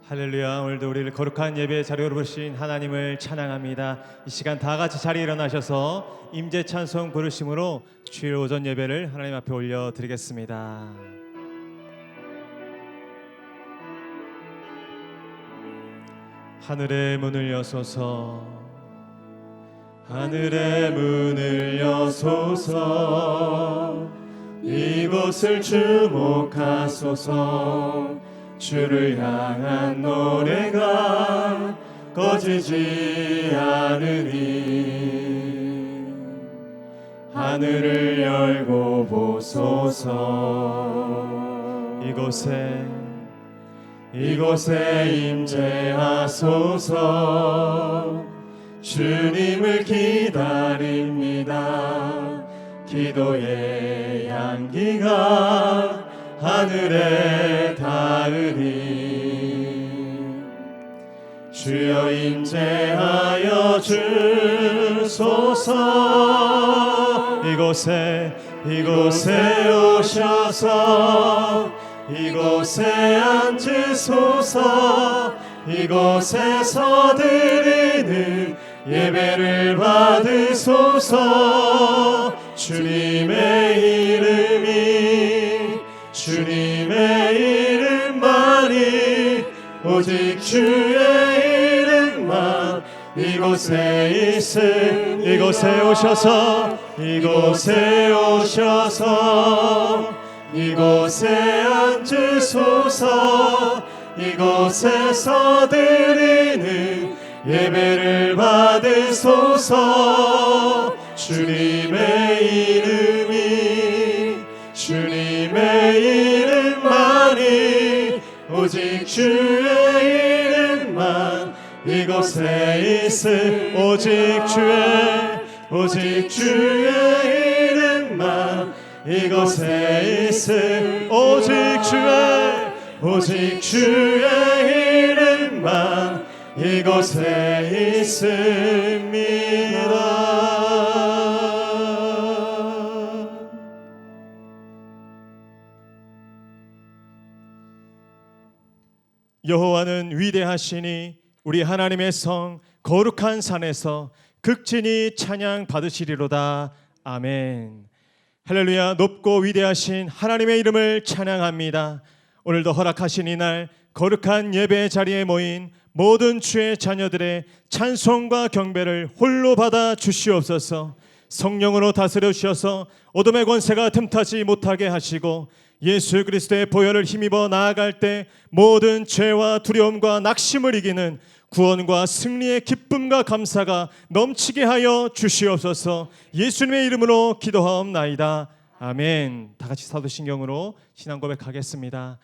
할렐루야. 오늘도 우리를 거룩한 예배의 자리로 부르신 하나님을 찬양합니다. 이 시간 다 같이 자리에 일어나셔서 임재 찬송 부르심으로 주일 오전 예배를 하나님 앞에 올려드리겠습니다. 하늘의 문을 여소서, 하늘의 문을 여소서, 이곳을 주목하소서. 주를 향한 노래가 꺼지지 않으니 하늘을 열고 보소서. 이곳에 임재하소서. 주님을 기다립니다. 기도의 향기가 하늘에 닿으니 주여 임재하여 주소서. 이곳에 오셔서 이곳에 앉으소서. 이곳에서 드리는 예배를 받으소서. 주님의 이름만이, 오직 주의 이름만 이곳에 오셔서 이곳에 앉으소서. 이곳에서 드리는 예배를 받으소서. 주님의 이름만이, 오직 주의 이름만 이곳에 오직 주의 이름만 이곳에 오직 주의 이름만 이곳에 있습니다. 여호와는 위대하시니 우리 하나님의 성 거룩한 산에서 극진히 찬양 받으시리로다. 아멘. 할렐루야. 높고 위대하신 하나님의 이름을 찬양합니다. 오늘도 허락하신 이날 거룩한 예배의 자리에 모인 모든 주의 자녀들의 찬송과 경배를 홀로 받아 주시옵소서. 성령으로 다스려 주셔서 어둠의 권세가 틈타지 못하게 하시고 예수 그리스도의 보혈을 힘입어 나아갈 때 모든 죄와 두려움과 낙심을 이기는 구원과 승리의 기쁨과 감사가 넘치게 하여 주시옵소서. 예수님의 이름으로 기도하옵나이다. 아멘. 다 같이 사도신경으로 신앙 고백하겠습니다.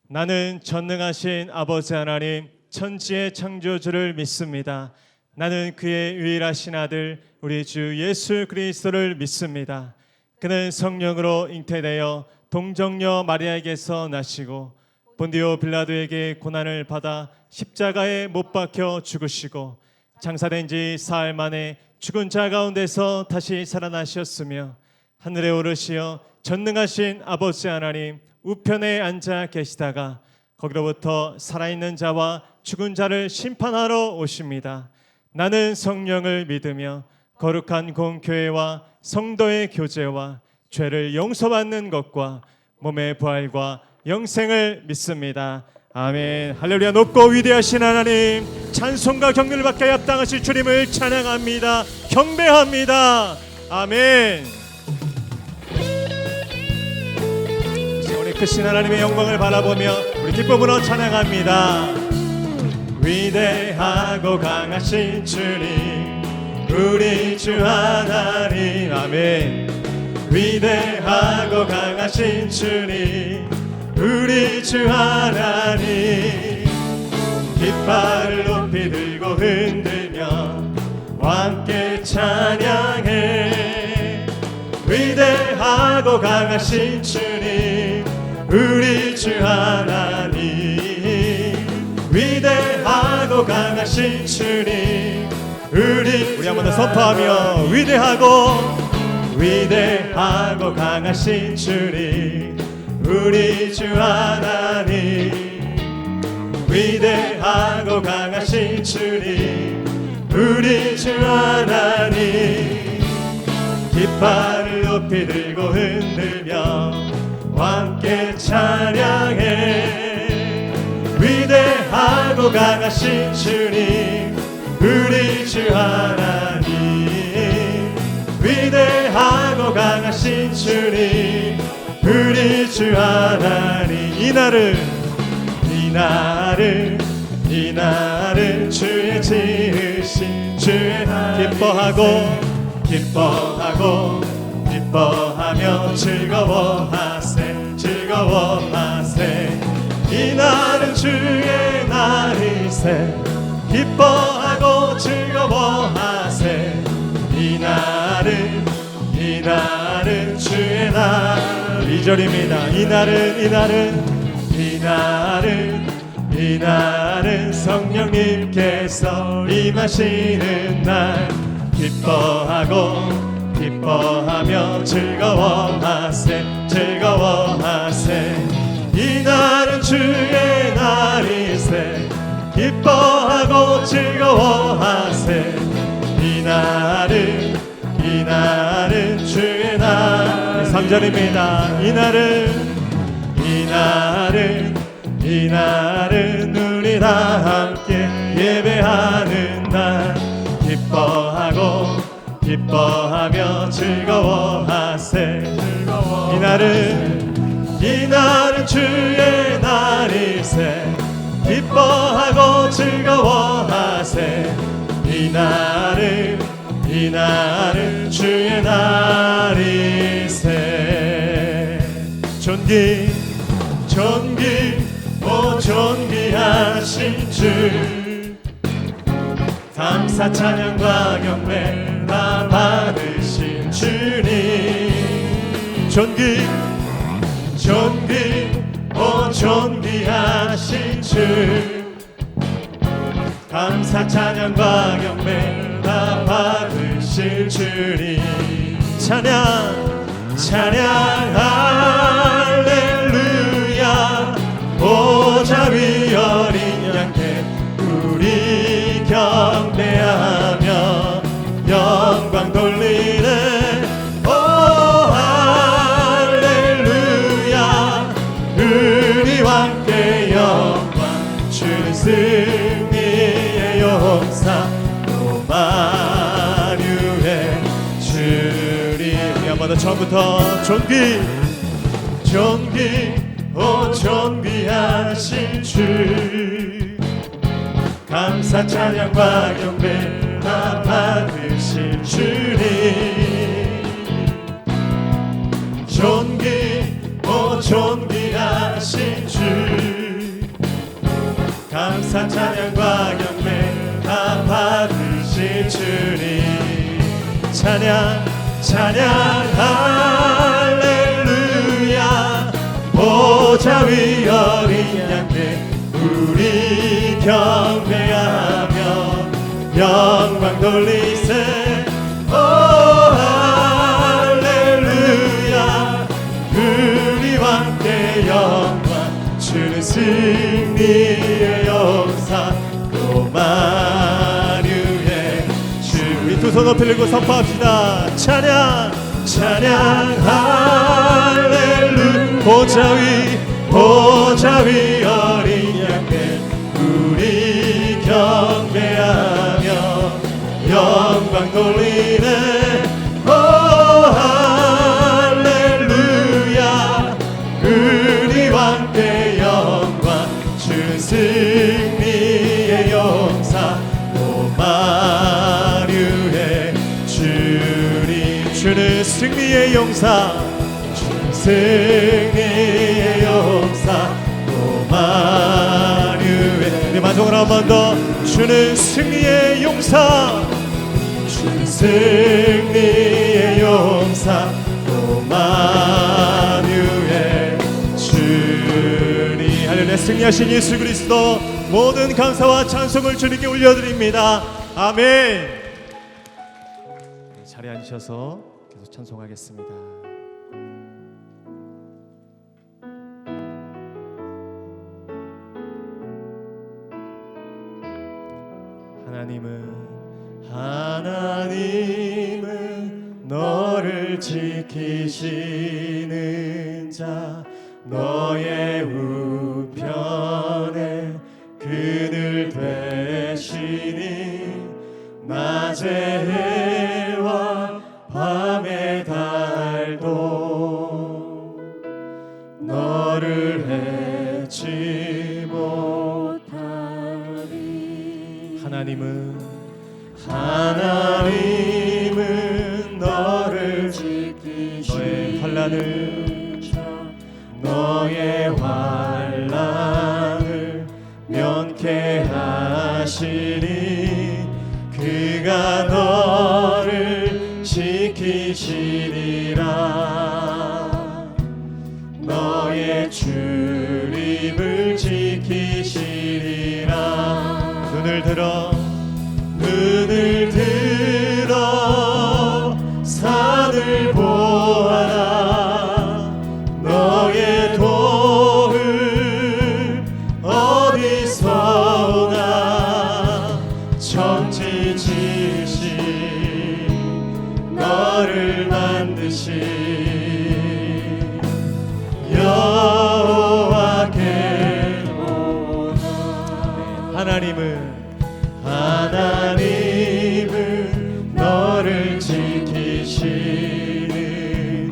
나는 전능하신 아버지 하나님 천지의 창조주를 믿습니다. 나는 그의 유일하신 아들 우리 주 예수 그리스도를 믿습니다. 그는 성령으로 잉태되어 동정녀 마리아에게서 나시고 본디오 빌라도에게 고난을 받아 십자가에 못 박혀 죽으시고 장사된 지 사흘 만에 죽은 자 가운데서 다시 살아나셨으며 하늘에 오르시어 전능하신 아버지 하나님 우편에 앉아 계시다가 거기로부터 살아있는 자와 죽은 자를 심판하러 오십니다. 나는 성령을 믿으며 거룩한 공교회와 성도의 교제와 죄를 용서받는 것과 몸의 부활과 영생을 믿습니다. 아멘. 할렐루야. 높고 위대하신 하나님 찬송과 경배를 받게 합당하신 주님을 찬양합니다. 경배합니다. 아멘. 우리 크신 하나님의 영광을 바라보며 우리 기쁨으로 찬양합니다. 위대하고 강하신 주님 우리 주 하나님. 아멘. 위대하고 강하신 주님 우리 주 하나님. 깃발을 높이 들고 흔들며 함께 찬양해. 위대하고 강하신 주님 우리 주 하나님. 위대하고 강하신 주님 우리 한 번 더 선포하며 위대하고 강하신 주님 우리 주 하나님. 위대하고 강하신 주님 우리 주 하나님 깃발을 높이 들고 흔들며 함께 찬양해 위대하고 강하신 주님 우리 주 하나님 위대하고 강하신 주님 우리 주 하나님 이 날은 주의 지으신 주의 기뻐하며 즐거워하세 이 날은 주의 날이세 기뻐하고 즐거워하세 이 날은 주의 날 2절입니다. 이 날은 성령님께서 임하시는 날 기뻐하며 즐거워하세 이 날은 주의 날이세 기뻐하고 즐거워하세 이 날은 주의 날 3절입니다. 이 날은 우리 다 함께 예배하는 날 기뻐하며 즐거워하세 이 날은 주의 날이세 기뻐하고 즐거워하세 이 날은 주의 날이세 존귀하신 주 감사 찬양과 경배 다 받으신 주님 존귀하신 주 감사 찬양과 경배 다 받으실 주님 찬양 할렐루야 보좌 위 어린 양께 우리 경배하며 영광 돌리네 오 할렐루야 우리 왕께 영광 주는 승리의 용사 오마뉴엘 주님 한 번 더 처음부터 존귀하신 주 감사 찬양과 경배 다 받으실 주님 존귀하신 주 감사 찬양과 경배 다 받으실 주님 찬양 할렐루야 보좌 위 어린 양께 우리 경배하며 영광 돌리세 오 할렐루야 우리 왕께 영광 주는 승리의 용사 오마뉴엘 주 이 두 손 높이 들고 선포합시다 찬양 할렐루야 보좌 위 어린 양께 우리 경배하며 영광 돌리네 오 할렐루야 우리 왕께 영광 주는 승리의 용사 오마뉴엘 주는 승리의 용사 승리의 용사 오마뉴엘 네 마지막으로 한 번 더 주는 승리의 용사 주는 승리의 용사 오마뉴엘 주님 할렐루야 승리하신 예수 그리스도 모든 감사와 찬송을 주님께 올려드립니다. 아멘. 자리에 앉으셔서 계속 찬송하겠습니다. 너를 지키시는 자 너의 우편에 그늘 되시니 낮의 해와 밤의 달도 너를 해치 못하리. 하나님은 너를 지키시니 너의 환난을 면케하시니 그가 너를 지키시리라. 너의 출입을 지키시리라. 눈을 들어 산을 보아라. 너의 도울 어디서 오나. 천지 지으신 너를 만드신 여호와께로다. 하나님은 너를 지키시는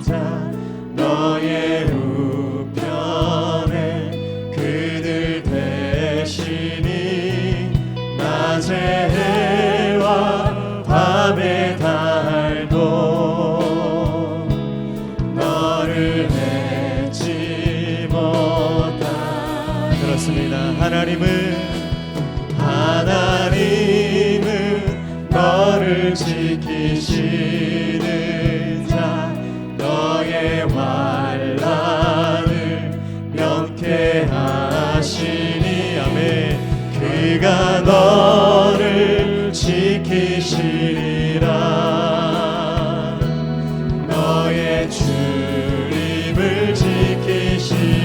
자 너의 우편에 그들 되시니 낮의 해와 밤의 달도 너를 해치 못하리. 그렇습니다. 하나님은 너를 지키시는 자 너의 환난을 면케하시니. 아멘. 그가 너를 지키시리라. 너의 출입을 지키시리라.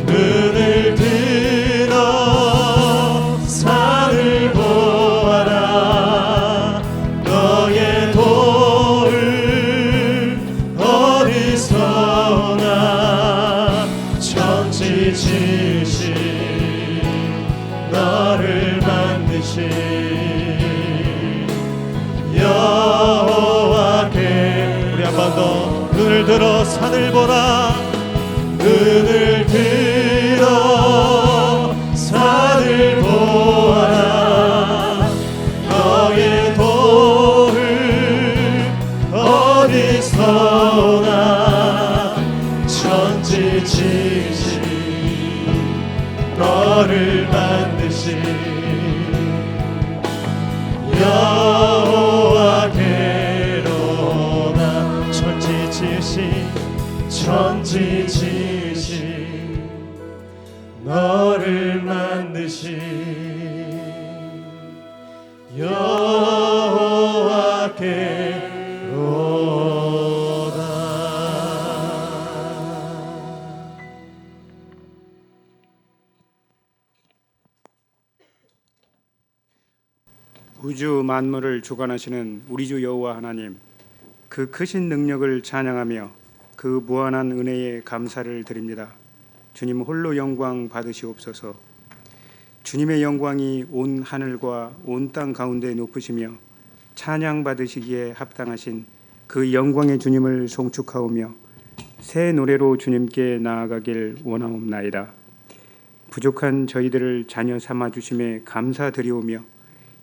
눈을 들어 산을 보아라. 너의 도울 어디서 오나. 천지 지으신 너를 만드신 여호와께. 우리 한 번 더 눈을 들어 산을 보라. 눈을 들어 산을 보아라. 너의 도울 어디서 오나. 천지 지으신 너를 만드신 여호와께로다. 천지 지으신 너를 만드신 여호와께로다. 우주 만물을 주관하시는 우리 주 여호와 하나님, 그 크신 능력을 찬양하며 그 무한한 은혜에 감사를 드립니다. 주님 홀로 영광 받으시옵소서. 주님의 영광이 온 하늘과 온 땅 가운데 높으시며 찬양 받으시기에 합당하신 그 영광의 주님을 송축하오며 새 노래로 주님께 나아가길 원하옵나이다. 부족한 저희들을 자녀 삼아 주심에 감사드리오며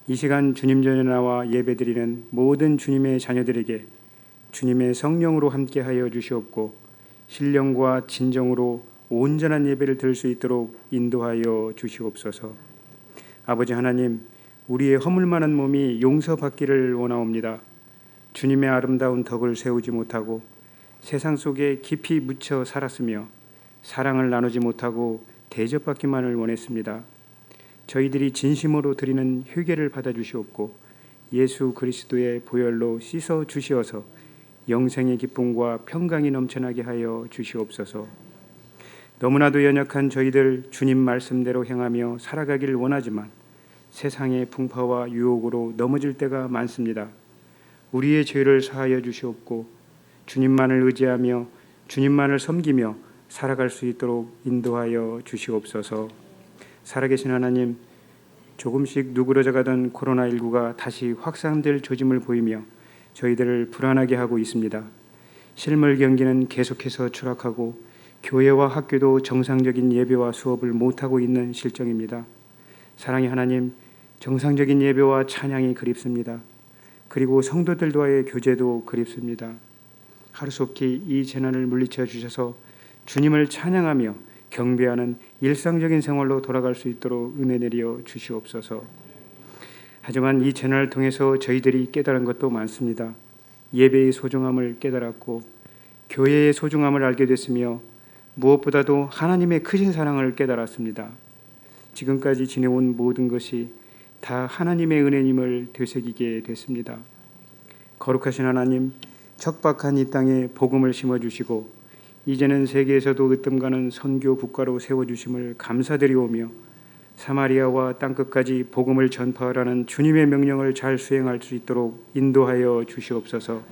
이 시간 주님 전에 나와 예배드리는 모든 주님의 자녀들에게 주님의 성령으로 함께하여 주시옵고 신령과 진정으로 온전한 예배를 드릴 수 있도록 인도하여 주시옵소서. 아버지 하나님, 우리의 허물만한 몸이 용서받기를 원하옵니다. 주님의 아름다운 덕을 세우지 못하고 세상 속에 깊이 묻혀 살았으며 사랑을 나누지 못하고 대접받기만을 원했습니다. 저희들이 진심으로 드리는 회개를 받아주시옵고 예수 그리스도의 보혈로 씻어 주시어서 영생의 기쁨과 평강이 넘쳐나게 하여 주시옵소서. 너무나도 연약한 저희들 주님 말씀대로 행하며 살아가길 원하지만 세상의 풍파와 유혹으로 넘어질 때가 많습니다. 우리의 죄를 사하여 주시옵고 주님만을 의지하며 주님만을 섬기며 살아갈 수 있도록 인도하여 주시옵소서. 살아계신 하나님, 조금씩 누그러져 가던 코로나19가 다시 확산될 조짐을 보이며 저희들을 불안하게 하고 있습니다. 실물 경기는 계속해서 추락하고 교회와 학교도 정상적인 예배와 수업을 못하고 있는 실정입니다. 사랑의 하나님, 정상적인 예배와 찬양이 그립습니다. 그리고 성도들과의 교제도 그립습니다. 하루속히 이 재난을 물리쳐 주셔서 주님을 찬양하며 경배하는 일상적인 생활로 돌아갈 수 있도록 은혜 내려 주시옵소서. 하지만 이 재난을 통해서 저희들이 깨달은 것도 많습니다. 예배의 소중함을 깨달았고 교회의 소중함을 알게 됐으며 무엇보다도 하나님의 크신 사랑을 깨달았습니다. 지금까지 지내온 모든 것이 다 하나님의 은혜임을 되새기게 됐습니다. 거룩하신 하나님, 척박한 이 땅에 복음을 심어주시고 이제는 세계에서도 으뜸가는 선교 국가로 세워주심을 감사드리오며 사마리아와 땅끝까지 복음을 전파하라는 주님의 명령을 잘 수행할 수 있도록 인도하여 주시옵소서.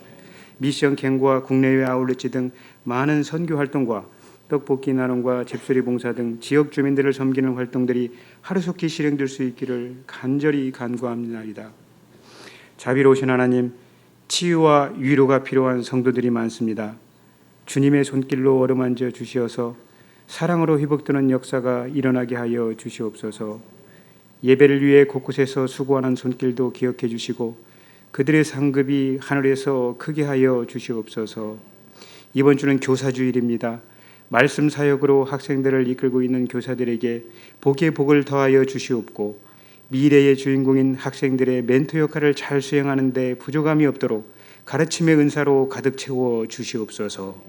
미션 갱과 국내외 아울렛지 등 많은 선교 활동과 떡볶이 나눔과 집수리 봉사 등 지역 주민들을 섬기는 활동들이 하루속히 실행될 수 있기를 간절히 간구합니다. 자비로우신 하나님, 치유와 위로가 필요한 성도들이 많습니다. 주님의 손길로 어루만져 주시어서 사랑으로 회복되는 역사가 일어나게 하여 주시옵소서. 예배를 위해 곳곳에서 수고하는 손길도 기억해 주시고 그들의 상급이 하늘에서 크게 하여 주시옵소서. 이번 주는 교사주일입니다. 말씀 사역으로 학생들을 이끌고 있는 교사들에게 복의 복을 더하여 주시옵고 미래의 주인공인 학생들의 멘토 역할을 잘 수행하는 데 부족함이 없도록 가르침의 은사로 가득 채워 주시옵소서.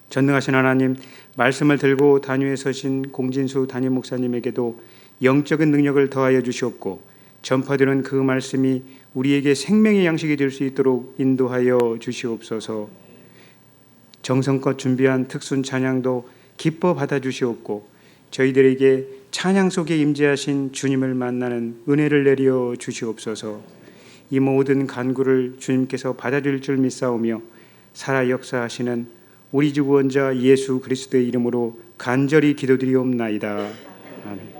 전능하신 하나님, 말씀을 들고 단위에 서신 공진수 담임 목사님에게도 영적인 능력을 더하여 주시옵고 전파되는 그 말씀이 우리에게 생명의 양식이 될 수 있도록 인도하여 주시옵소서. 정성껏 준비한 특순 찬양도 기뻐 받아주시옵고 저희들에게 찬양 속에 임재하신 주님을 만나는 은혜를 내려 주시옵소서. 이 모든 간구를 주님께서 받아줄 줄 믿사오며 살아 역사하시는 우리 주 구원자 예수 그리스도의 이름으로 간절히 기도드리옵나이다. 아멘.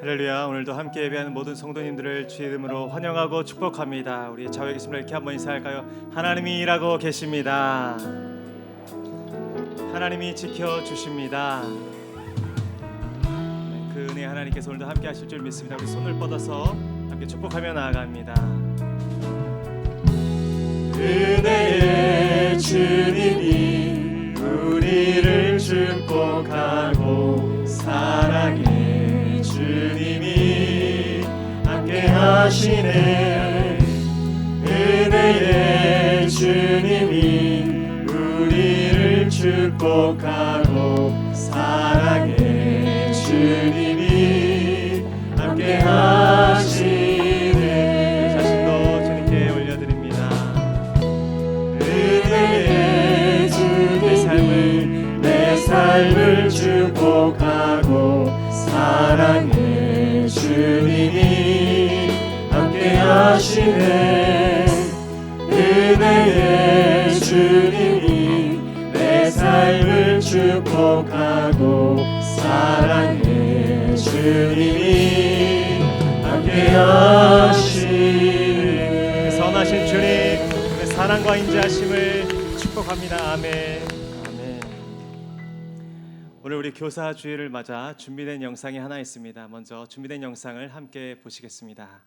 할렐루야. 오늘도 함께 예배하는 모든 성도님들을 주의 이름으로 환영하고 축복합니다. 우리 좌우에 계신 분들 이렇게 한번 인사할까요? 하나님이 일하고 계십니다. 하나님이 지켜주십니다. 그 은혜 하나님께서 오늘도 함께 하실 줄 믿습니다. 우리 손을 뻗어서 함께 축복하며 나아갑니다. 은혜의 주님이 우리를 축복하고 사랑해 주님이 함께 하시네. 은혜의 주님이 우리를 축복하고 사랑해 주님이 함께 하시네. 자신도 주님께 올려드립니다. 은혜의 주님 내 삶을 축복하고 사랑해 주님이 함께 하시네. 은혜의 주님이 내 삶을 축복하고 사랑해 주님이 함께 하시네. 선하신 주님, 그 사랑과 인자하심을 축복합니다. 아멘. 오늘 우리 교사 주일을 맞아 준비된 영상이 하나 있습니다. 먼저 준비된 영상을 함께 보시겠습니다.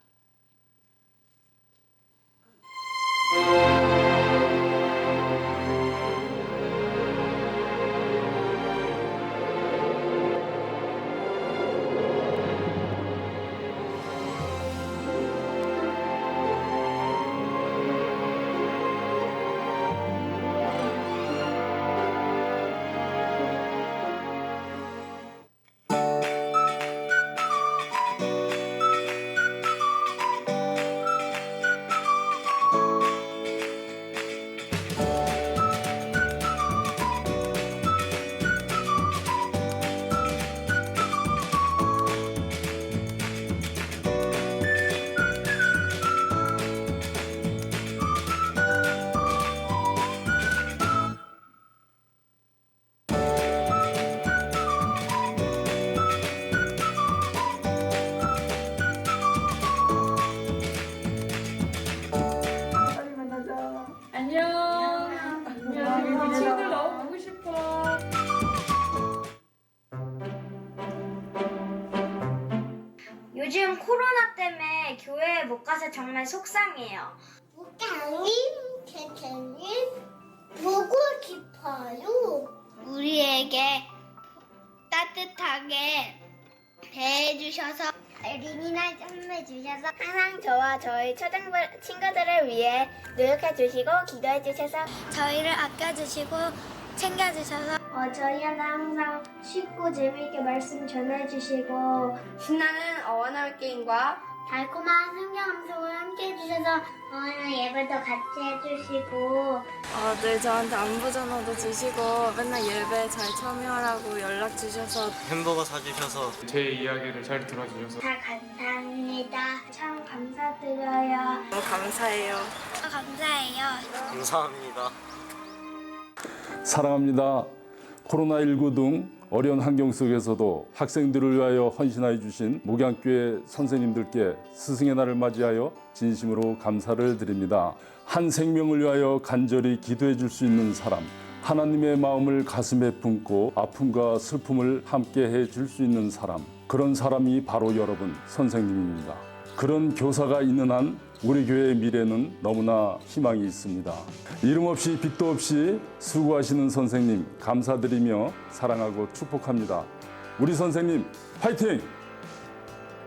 교회에 못 가서 정말 속상해요. 목장님, 선생님, 보고 싶어요. 우리에게 따뜻하게 대해주셔서 어린이날 선물 주셔서 항상 저와 저희 초등 친구들을 위해 노력해 주시고 기도해 주셔서 저희를 아껴주시고 챙겨주셔서 저희한테 항상 쉽고 재미있게 말씀 전해주시고 신나는 어원어원 게임과 달콤한 성경 함성을 함께 해주셔서 예배도 같이 해주시고 늘 저한테 안부 전화도 주시고 맨날 예배 잘 참여하라고 연락 주셔서 햄버거 사주셔서 제 이야기를 잘 들어주셔서 다 감사합니다. 참 감사드려요. 너무 감사해요. 감사해요. 감사합니다. 사랑합니다. 코로나19 등 어려운 환경 속에서도 학생들을 위하여 헌신하여 주신 목양교회 선생님들께 스승의 날을 맞이하여 진심으로 감사를 드립니다. 한 생명을 위하여 간절히 기도해 줄 수 있는 사람, 하나님의 마음을 가슴에 품고 아픔과 슬픔을 함께 해 줄 수 있는 사람, 그런 사람이 바로 여러분 선생님입니다. 그런 교사가 있는 한 우리 교회의 미래는 너무나 희망이 있습니다. 이름 없이 빚도 없이 수고하시는 선생님 감사드리며 사랑하고 축복합니다. 우리 선생님 화이팅!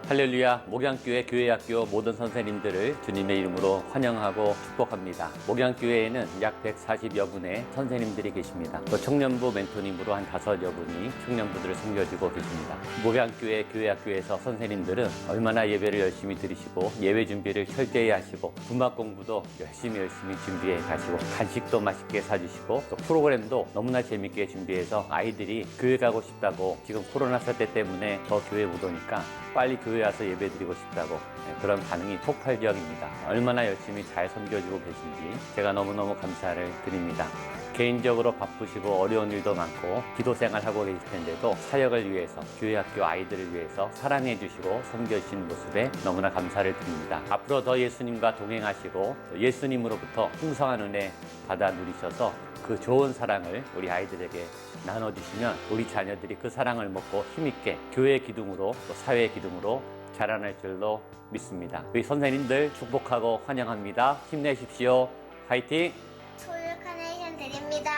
할렐루야. 목양교회 교회학교 모든 선생님들을 주님의 이름으로 환영하고 축복합니다. 목양교회에는 약 140여 분의 선생님들이 계십니다. 또 청년부 멘토님으로 한 5여 분이 청년부들을 섬겨주고 계십니다. 목양교회 교회학교에서 선생님들은 얼마나 예배를 열심히 드리시고 예배 준비를 철저히 하시고 분막 공부도 열심히 준비해 가시고 간식도 맛있게 사주시고 또 프로그램도 너무나 재밌게 준비해서 아이들이 교회 가고 싶다고, 지금 코로나 사태 때문에 더 교회 못 오니까 빨리 교회 와서 예배 드리고 싶다고, 그런 반응이 폭발적입니다. 얼마나 열심히 잘 섬겨주고 계신지 제가 너무너무 감사를 드립니다. 개인적으로 바쁘시고 어려운 일도 많고 기도 생활하고 계실 텐데도 사역을 위해서, 교회 학교 아이들을 위해서 사랑해 주시고 섬겨주신 모습에 너무나 감사를 드립니다. 앞으로 더 예수님과 동행하시고 예수님으로부터 풍성한 은혜 받아 누리셔서 그 좋은 사랑을 우리 아이들에게 나눠주시면 우리 자녀들이 그 사랑을 먹고 힘있게 교회의 기둥으로 또 사회의 기둥으로 자라날 줄로 믿습니다. 우리 선생님들 축복하고 환영합니다. 힘내십시오. 화이팅! 소유 카네이션 드립니다.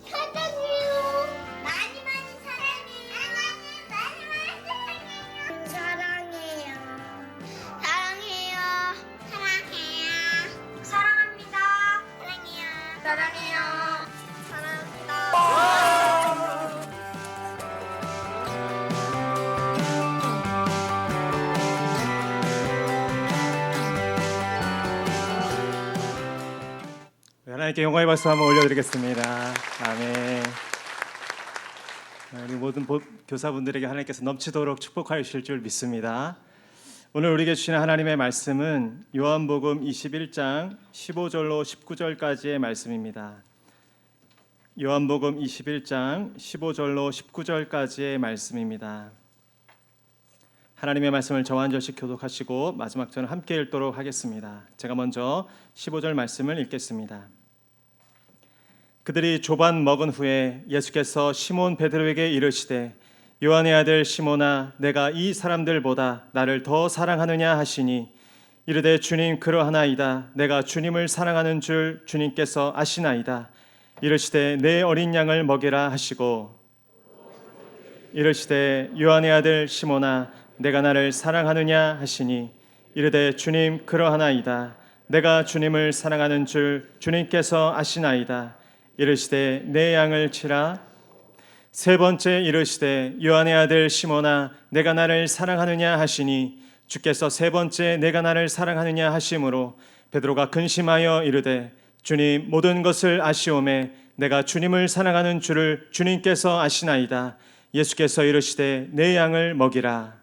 사랑해요. 많이 사랑해요. 많이 사랑해요. 사랑해요. 사랑해요. 사랑합니다. 사랑해요. 사랑해요. 하나님께 영광의 박수 한번 올려드리겠습니다. 아멘. 우리 모든 교사분들에게 하나님께서 넘치도록 축복하여 주실 줄 믿습니다. 오늘 우리에게 주시는 하나님의 말씀은 요한복음 21장 15절로 19절까지의 말씀입니다. 요한복음 21장 15절로 19절까지의 말씀입니다. 하나님의 말씀을 저와 한 절씩 교독하시고 마지막 절은 함께 읽도록 하겠습니다. 제가 먼저 15절 말씀을 읽겠습니다. 그들이 조반 먹은 후에 예수께서 시몬 베드로에게 이르시되 요한의 아들 시몬아, 내가 이 사람들보다 나를 더 사랑하느냐 하시니 이르되 주님 그러하나이다. 내가 주님을 사랑하는 줄 주님께서 아시나이다. 이르시되 내 어린 양을 먹이라 하시고 이르시되 요한의 아들 시몬아, 내가 나를 사랑하느냐 하시니 이르되 주님 그러하나이다. 내가 주님을 사랑하는 줄 주님께서 아시나이다. 이르시되 내 양을 치라. 세 번째 이르시되 요한의 아들 시몬아, 내가 나를 사랑하느냐 하시니 주께서 세 번째 내가 나를 사랑하느냐 하심으로 베드로가 근심하여 이르되 주님 모든 것을 아시오매 내가 주님을 사랑하는 줄을 주님께서 아시나이다. 예수께서 이르시되 내 양을 먹이라.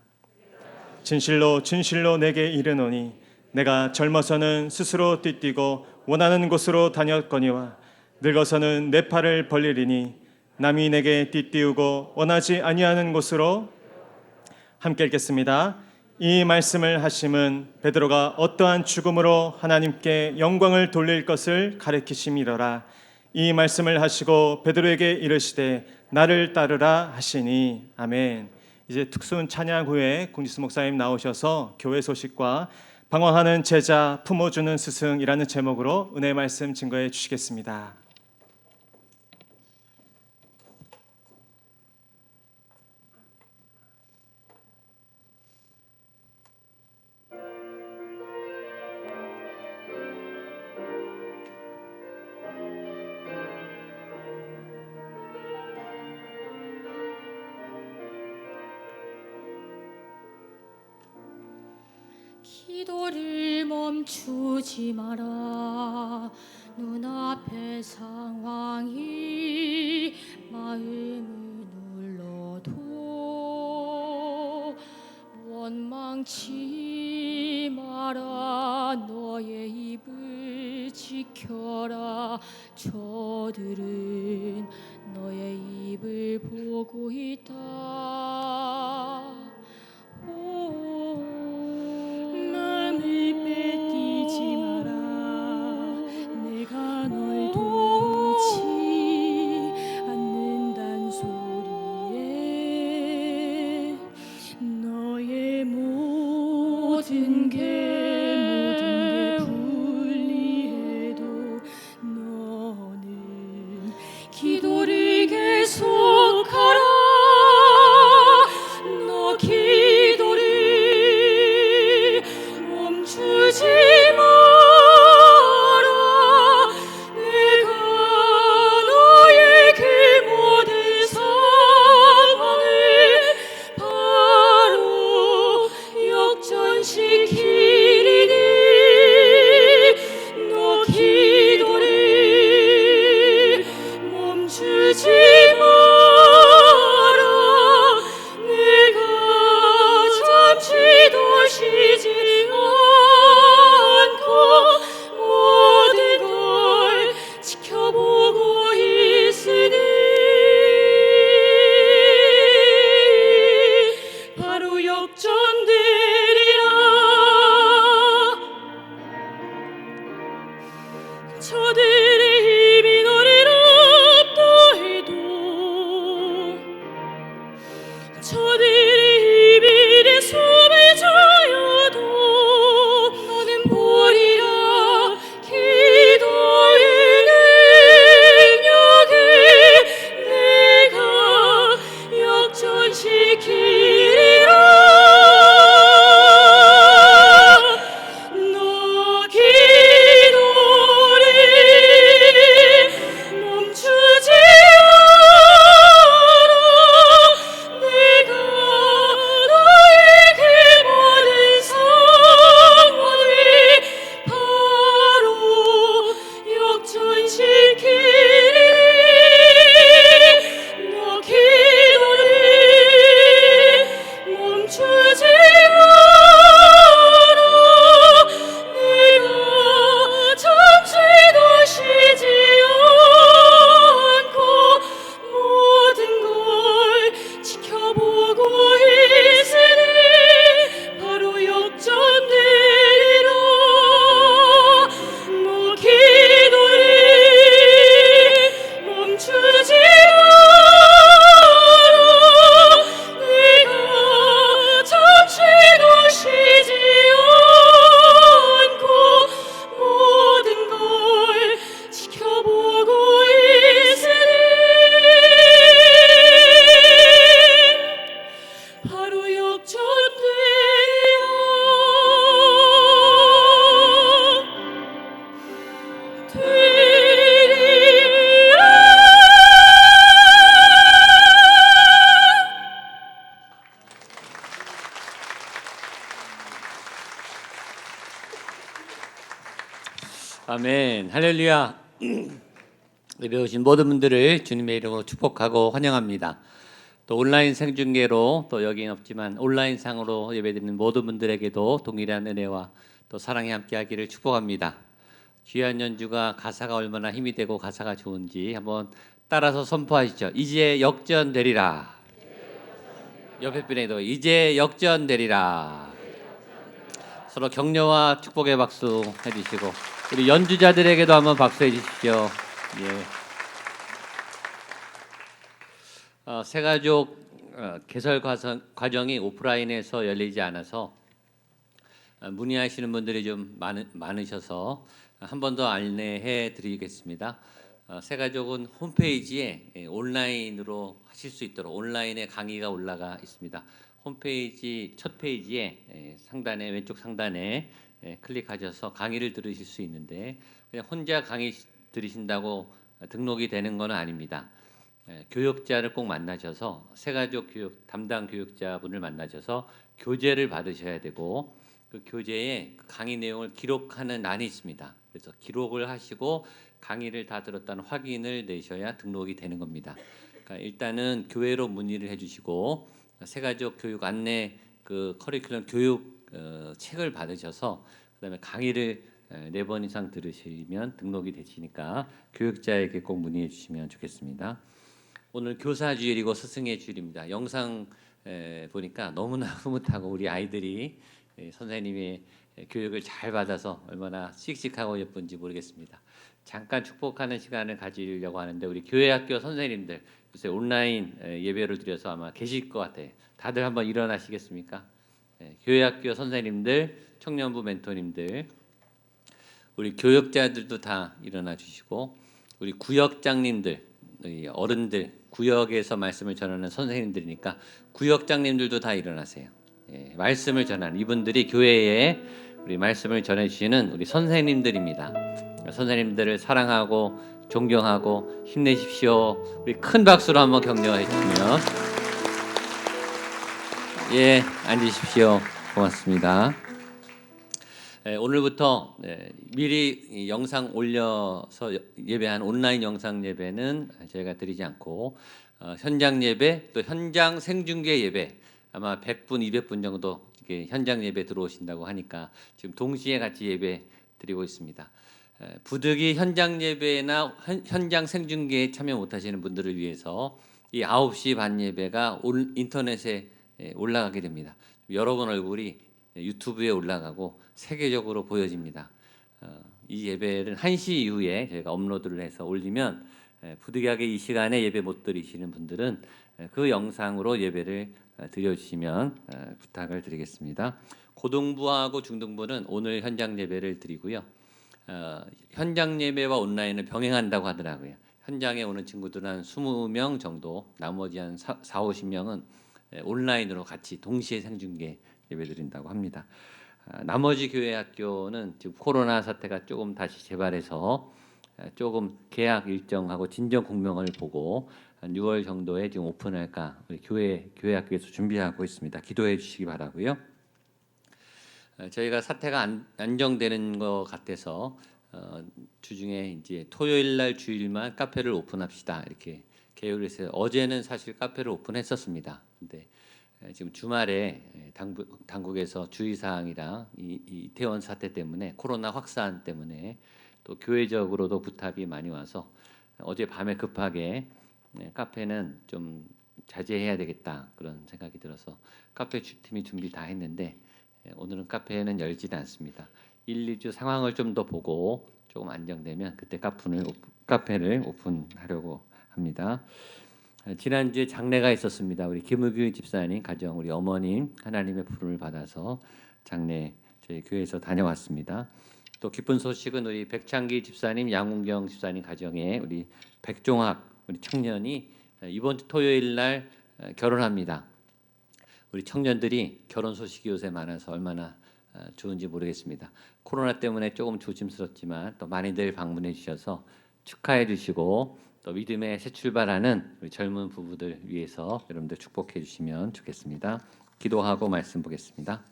진실로 진실로 내게 이르노니 내가 젊어서는 스스로 띠뛰고 원하는 곳으로 다녔거니와 늙어서는 내 팔을 벌리리니 남이 내게 띠띠우고 원하지 아니하는 곳으로. 함께 읽겠습니다. 이 말씀을 하심은 베드로가 어떠한 죽음으로 하나님께 영광을 돌릴 것을 가르치심이로라. 이 말씀을 하시고 베드로에게 이르시되 나를 따르라 하시니. 아멘. 이제 특수한 찬양 후에 공지수 목사님 나오셔서 교회 소식과 방황하는 제자, 품어주는 스승이라는 제목으로 은혜의 말씀 증거해 주시겠습니다. 기도를 멈추지 마라. 눈앞의 상황이 마음을 눌러도 원망치 마라. 너의 입을 지켜라. 저들은 너의 입을 보고 있다. 마음을 빼앗기지 마라. 내가 널 도우지 않는단 소리에 너의 모든 게 불리해도 너는 기도를 계속하라. 너 기도를 멈추지 마라. 내가 너의 그 모든 상황을 바로 역전시키리니 너 기도를 멈추지 마라. 내가 잠시도 쉬지 않고 모든 걸 지켜보고 있으니 바로 역전되리라. 저들의 힘이 너를 없다 해도 저들의 힘이 내 숨을 조여도 너는 보리라. 기도의 능력을 내가 역전시키리라. 너 기도를 멈추지 마라. 내가 너의 그 모든 상황을 바로 역전시키리니 너 기도를 멈추지 마라. 내가 잠시도 쉬지 않고 모든 걸 지켜보고 있으니 바로 역전되리라. 너 기도를 멈추지 마라. 내가 잠시도 쉬지 않고 모든 걸 지켜보고 있으니 바로 역전되리라. 아멘. 할렐루야. 예배 오신 모든 분들을 주님의 이름으로 축복하고 환영합니다. 또 온라인 생중계로 또 여기는 없지만 온라인상으로 예배드리는 모든 분들에게도 동일한 은혜와 또 사랑이 함께하기를 축복합니다. 귀한 연주가 가사가 얼마나 힘이 되고 가사가 좋은지 한번 따라서 선포하시죠. 이제 역전되리라. 옆에 분에도 이제 역전되리라. 서로 격려와 축복의 박수 해주시고 우리 연주자들에게도 한번 박수해 주십시오. 예. 새가족 개설 과정이 오프라인에서 열리지 않아서 문의하시는 분들이 좀 많으셔서 한 번 더 안내해 드리겠습니다. 새가족은 홈페이지에 온라인으로 하실 수 있도록 온라인에 강의가 올라가 있습니다. 홈페이지 첫 페이지에 상단에 왼쪽 상단에 클릭하셔서 강의를 들으실 수 있는데 그냥 혼자 강의 들으신다고 등록이 되는 건 아닙니다. 교육자를 꼭 만나셔서 새가족 교육 담당 교육자분을 만나셔서 교재를 받으셔야 되고 그 교재에 강의 내용을 기록하는欄이 있습니다. 그래서 기록을 하시고 강의를 다 들었다는 확인을 내셔야 등록이 되는 겁니다. 그러니까 일단은 교회로 문의를 해주시고 새가족 교육 안내 그 커리큘럼 교육 책을 받으셔서 그다음에 강의를 4번 이상 들으시면 등록이 되시니까 교육자에게 꼭 문의해 주시면 좋겠습니다. 오늘 교사 주일이고 스승의 주일입니다. 영상 보니까 너무나 흐뭇하고 우리 아이들이 선생님의 교육을 잘 받아서 얼마나 씩씩하고 예쁜지 모르겠습니다. 잠깐 축복하는 시간을 가지려고 하는데 우리 교회학교 선생님들 요새 온라인 예배를 드려서 아마 계실 것 같아요. 다들 한번 일어나시겠습니까? 교회학교 선생님들, 청년부 멘토님들, 우리 교역자들도 다 일어나 주시고 우리 구역장님들, 어른들, 구역에서 말씀을 전하는 선생님들이니까 구역장님들도 다 일어나세요. 말씀을 전하는 이분들이 교회에 우리 말씀을 전해주시는 우리 선생님들입니다. 선생님들을 사랑하고 존경하고 힘내십시오. 우리 큰 박수로 한번 격려해 주시면 앉으십시오. 고맙습니다. 오늘부터 미리 영상 올려서 예배한 온라인 영상 예배는 저희가 드리지 않고 현장 예배 또 현장 생중계 예배 아마 100분, 200분 정도 현장 예배 들어오신다고 하니까 지금 동시에 같이 예배 드리고 있습니다. 부득이 현장 예배나 현장 생중계에 참여 못하시는 분들을 위해서 이 9시 반 예배가 인터넷에 올라가게 됩니다. 여러분 얼굴이 유튜브에 올라가고 세계적으로 보여집니다. 이 예배는 1시 이후에 저희가 업로드를 해서 올리면 부득이하게 이 시간에 예배 못 드리시는 분들은 그 영상으로 예배를 드려주시면 부탁을 드리겠습니다. 고등부하고 중등부는 오늘 현장 예배를 드리고요. 현장 예배와 온라인을 병행한다고 하더라고요. 현장에 오는 친구들은 한 20명 정도, 나머지 한 40-50명은 온라인으로 같이 동시에 생중계 예배 드린다고 합니다. 나머지 교회 학교는 지금 코로나 사태가 조금 다시 재발해서 조금 개학 일정하고 진정 공명을 보고 한 6월 정도에 지금 오픈할까 우리 교회 학교에서 준비하고 있습니다. 기도해 주시기 바라고요. 저희가 사태가 안정되는 것 같아서 주중에 이제 토요일 날 주일만 카페를 오픈합시다 이렇게 계획을 했어요. 어제는 사실 카페를 오픈했었습니다. 근데 지금 주말에 당국에서 주의사항이랑 이 이태원 사태 때문에 코로나 확산 때문에 또 교회적으로도 부탁이 많이 와서 어제 밤에 급하게 카페는 좀 자제해야 되겠다 그런 생각이 들어서 카페 팀이 준비 다 했는데 오늘은 카페는 열지는 않습니다. 1, 2주 상황을 좀 더 보고 조금 안정되면 그때 카페를 오픈하려고 합니다. 지난주에 장례가 있었습니다. 우리 김우규 집사님 가정 우리 어머님 하나님의 부름을 받아서 장례 저희 교회에서 다녀왔습니다. 또 기쁜 소식은 우리 백창기 집사님, 양운경 집사님 가정에 우리 백종학 우리 청년이 이번 주 토요일 날 결혼합니다. 우리 청년들이 결혼 소식이 요새 많아서 얼마나 좋은지 모르겠습니다. 코로나 때문에 조금 조심스럽지만 또 많이들 방문해 주셔서 축하해 주시고 또 믿음의 새 출발하는 우리 젊은 부부들 위해서 여러분들 축복해 주시면 좋겠습니다. 기도하고 말씀 보겠습니다.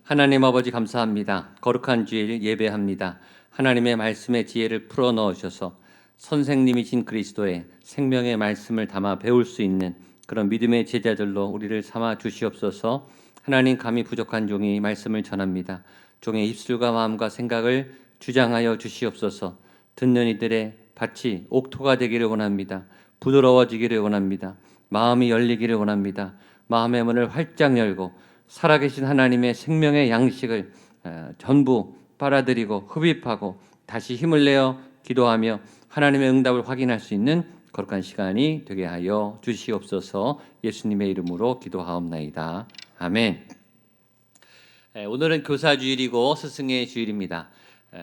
하나님 아버지 감사합니다. 거룩한 주일 예배합니다. 하나님의 말씀의 지혜를 풀어 넣으셔서 선생님이신 그리스도의 생명의 말씀을 담아 배울 수 있는 그런 믿음의 제자들로 우리를 삼아 주시옵소서. 하나님 감히 부족한 종이 말씀을 전합니다. 종의 입술과 마음과 생각을 주장하여 주시옵소서. 듣는 이들의 밭이 옥토가 되기를 원합니다. 부드러워지기를 원합니다. 마음이 열리기를 원합니다. 마음의 문을 활짝 열고 살아계신 하나님의 생명의 양식을 전부 빨아들이고 흡입하고 다시 힘을 내어 기도하며 하나님의 응답을 확인할 수 있는 거룩한 시간이 되게 하여 주시옵소서. 예수님의 이름으로 기도하옵나이다. 아멘. 오늘은 교사주일이고 스승의 주일입니다.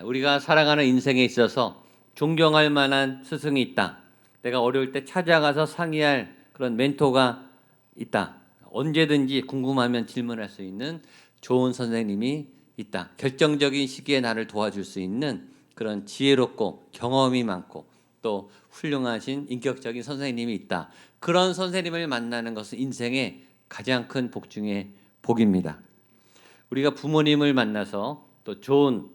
우리가 살아가는 인생에 있어서 존경할 만한 스승이 있다. 내가 어려울 때 찾아가서 상의할 그런 멘토가 있다. 언제든지 궁금하면 질문할 수 있는 좋은 선생님이 있다. 결정적인 시기에 나를 도와줄 수 있는 그런 지혜롭고 경험이 많고 또 훌륭하신 인격적인 선생님이 있다. 그런 선생님을 만나는 것은 인생의 가장 큰 복 중의 복입니다. 우리가 부모님을 만나서 또 좋은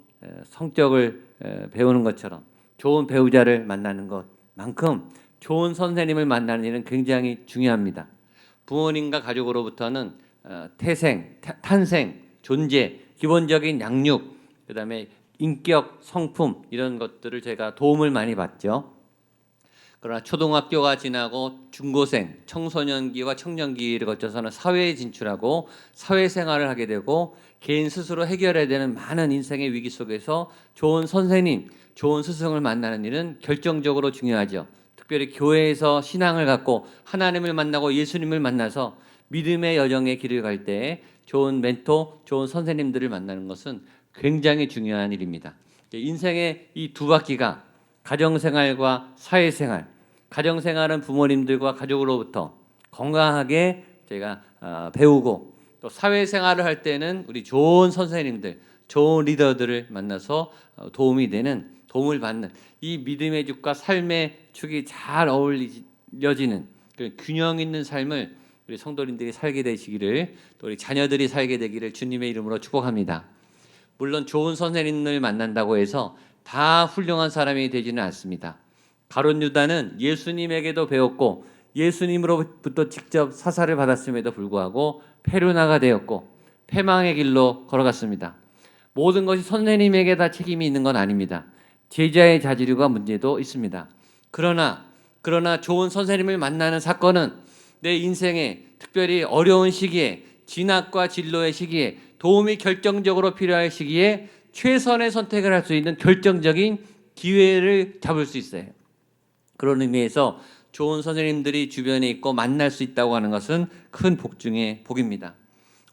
성격을 배우는 것처럼 좋은 배우자를 만나는 것만큼 좋은 선생님을 만나는 일은 굉장히 중요합니다. 부모님과 가족으로부터는 태생, 탄생, 존재, 기본적인 양육, 그다음에 인격, 성품 이런 것들을 제가 도움을 많이 받죠. 그러나 초등학교가 지나고 중고생, 청소년기와 청년기를 거쳐서는 사회에 진출하고 사회생활을 하게 되고 개인 스스로 해결해야 되는 많은 인생의 위기 속에서 좋은 선생님, 좋은 스승을 만나는 일은 결정적으로 중요하죠. 특별히 교회에서 신앙을 갖고 하나님을 만나고 예수님을 만나서 믿음의 여정의 길을 갈 때 좋은 멘토, 좋은 선생님들을 만나는 것은 굉장히 중요한 일입니다. 인생의 이 두 바퀴가 가정생활과 사회생활, 가정생활은 부모님들과 가족으로부터 건강하게 제가 배우고 또 사회생활을 할 때는 우리 좋은 선생님들, 좋은 리더들을 만나서 도움이 되는, 도움을 받는 이 믿음의 죽과 삶의 축이 잘 어울려지는 그 균형 있는 삶을 우리 성도님들이 살게 되시기를 또 우리 자녀들이 살게 되기를 주님의 이름으로 축복합니다. 물론 좋은 선생님을 만난다고 해서 다 훌륭한 사람이 되지는 않습니다. 가룟 유다는 예수님에게도 배웠고 예수님으로부터 직접 사사를 받았음에도 불구하고 페루나가 되었고 패망의 길로 걸어갔습니다. 모든 것이 선생님에게 다 책임이 있는 건 아닙니다. 제자의 자질과 문제도 있습니다. 그러나 좋은 선생님을 만나는 사건은 내 인생에 특별히 어려운 시기에 진학과 진로의 시기에 도움이 결정적으로 필요할 시기에 최선의 선택을 할 수 있는 결정적인 기회를 잡을 수 있어요. 그런 의미에서 좋은 선생님들이 주변에 있고 만날 수 있다고 하는 것은 큰 복 중의 복입니다.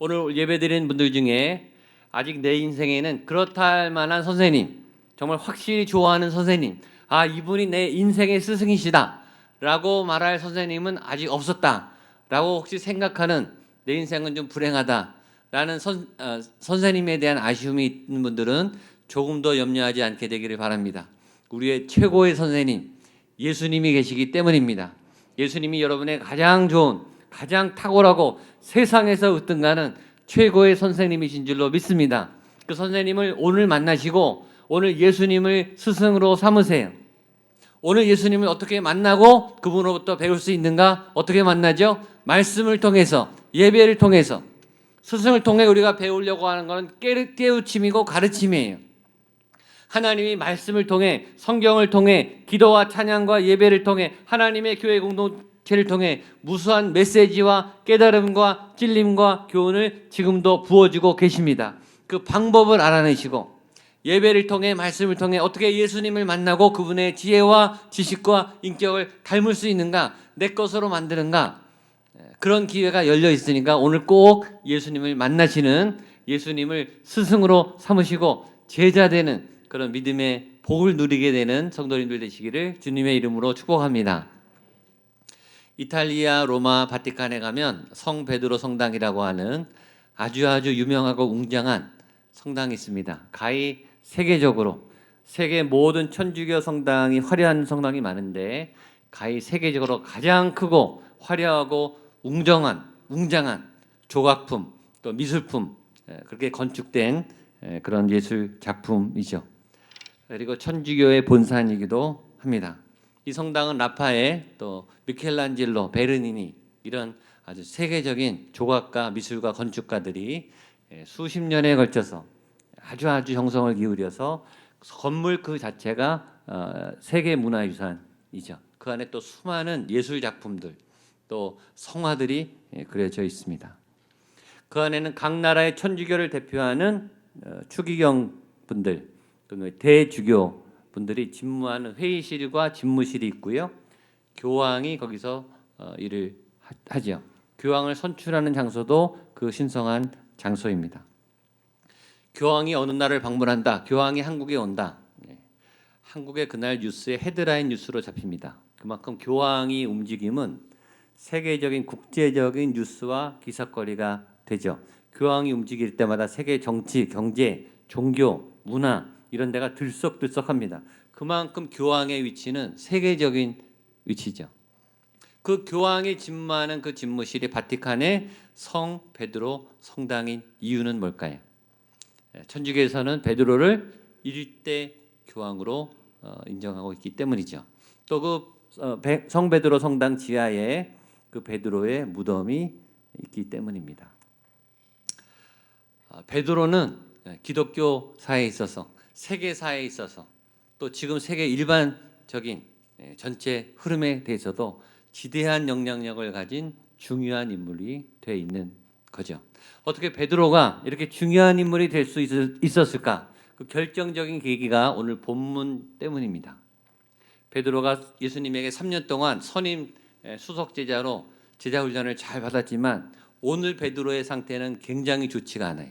오늘 예배드리는 분들 중에 아직 내 인생에는 그렇다 할 만한 선생님, 정말 확실히 좋아하는 선생님, 이분이 내 인생의 스승이시다 라고 말할 선생님은 아직 없었다 라고 혹시 생각하는 내 인생은 좀 불행하다 라는 선생님에 대한 아쉬움이 있는 분들은 조금 더 염려하지 않게 되기를 바랍니다. 우리의 최고의 선생님 예수님이 계시기 때문입니다. 예수님이 여러분의 가장 좋은, 가장 탁월하고 세상에서 으뜸가는 최고의 선생님이신 줄로 믿습니다. 그 선생님을 오늘 만나시고 오늘 예수님을 스승으로 삼으세요. 오늘 예수님을 어떻게 만나고 그분으로부터 배울 수 있는가? 어떻게 만나죠? 말씀을 통해서, 예배를 통해서. 스승을 통해 우리가 배우려고 하는 것은 깨우침이고 가르침이에요. 하나님이 말씀을 통해, 성경을 통해, 기도와 찬양과 예배를 통해, 하나님의 교회 공동체를 통해 무수한 메시지와 깨달음과 찔림과 교훈을 지금도 부어주고 계십니다. 그 방법을 알아내시고 예배를 통해, 말씀을 통해 어떻게 예수님을 만나고 그분의 지혜와 지식과 인격을 닮을 수 있는가, 내 것으로 만드는가, 그런 기회가 열려 있으니까 오늘 꼭 예수님을 만나시는, 예수님을 스승으로 삼으시고 제자 되는 그런 믿음의 복을 누리게 되는 성도님들 되시기를 주님의 이름으로 축복합니다. 이탈리아 로마 바티칸에 가면 성 베드로 성당이라고 하는 아주 유명하고 웅장한 성당이 있습니다. 가히 세계적으로 세계 모든 천주교 성당이 화려한 성당이 많은데 가히 세계적으로 가장 크고 화려하고 웅장한 조각품 또 미술품, 그렇게 건축된 그런 예술 작품이죠. 그리고 천주교의 본산이기도 합니다. 이 성당은 라파엘, 또 미켈란젤로, 베르니니 이런 아주 세계적인 조각가, 미술가, 건축가들이 수십 년에 걸쳐서 아주 정성을 기울여서 건물 그 자체가 세계 문화유산이죠. 그 안에 또 수많은 예술 작품들, 또 성화들이 그려져 있습니다. 그 안에는 각 나라의 천주교를 대표하는 추기경 분들, 또 대주교 분들이 집무하는 회의실과 집무실이 있고요. 교황이 거기서 일을 하죠. 교황을 선출하는 장소도 그 신성한 장소입니다. 교황이 어느 날을 방문한다. 교황이 한국에 온다. 한국의 그날 뉴스의 헤드라인 뉴스로 잡힙니다. 그만큼 교황이 움직임은 세계적인 국제적인 뉴스와 기사거리가 되죠. 교황이 움직일 때마다 세계 정치, 경제, 종교, 문화 이런 데가 들썩들썩합니다. 그만큼 교황의 위치는 세계적인 위치죠. 그 교황이 집무하는 그 집무실이 바티칸의 성 베드로 성당인 이유는 뭘까요? 천주교에서는 베드로를 1대 교황으로 인정하고 있기 때문이죠. 또 그 성 베드로 성당 지하에 그 베드로의 무덤이 있기 때문입니다. 베드로는 기독교 사회에 있어서 세계사에 있어서 또 지금 세계 일반적인 전체 흐름에 대해서도 지대한 영향력을 가진 중요한 인물이 되어 있는 거죠. 어떻게 베드로가 이렇게 중요한 인물이 될 수 있었을까? 그 결정적인 계기가 오늘 본문 때문입니다. 베드로가 예수님에게 3년 동안 선임 수석 제자로 제자 훈련을 잘 받았지만 오늘 베드로의 상태는 굉장히 좋지가 않아요.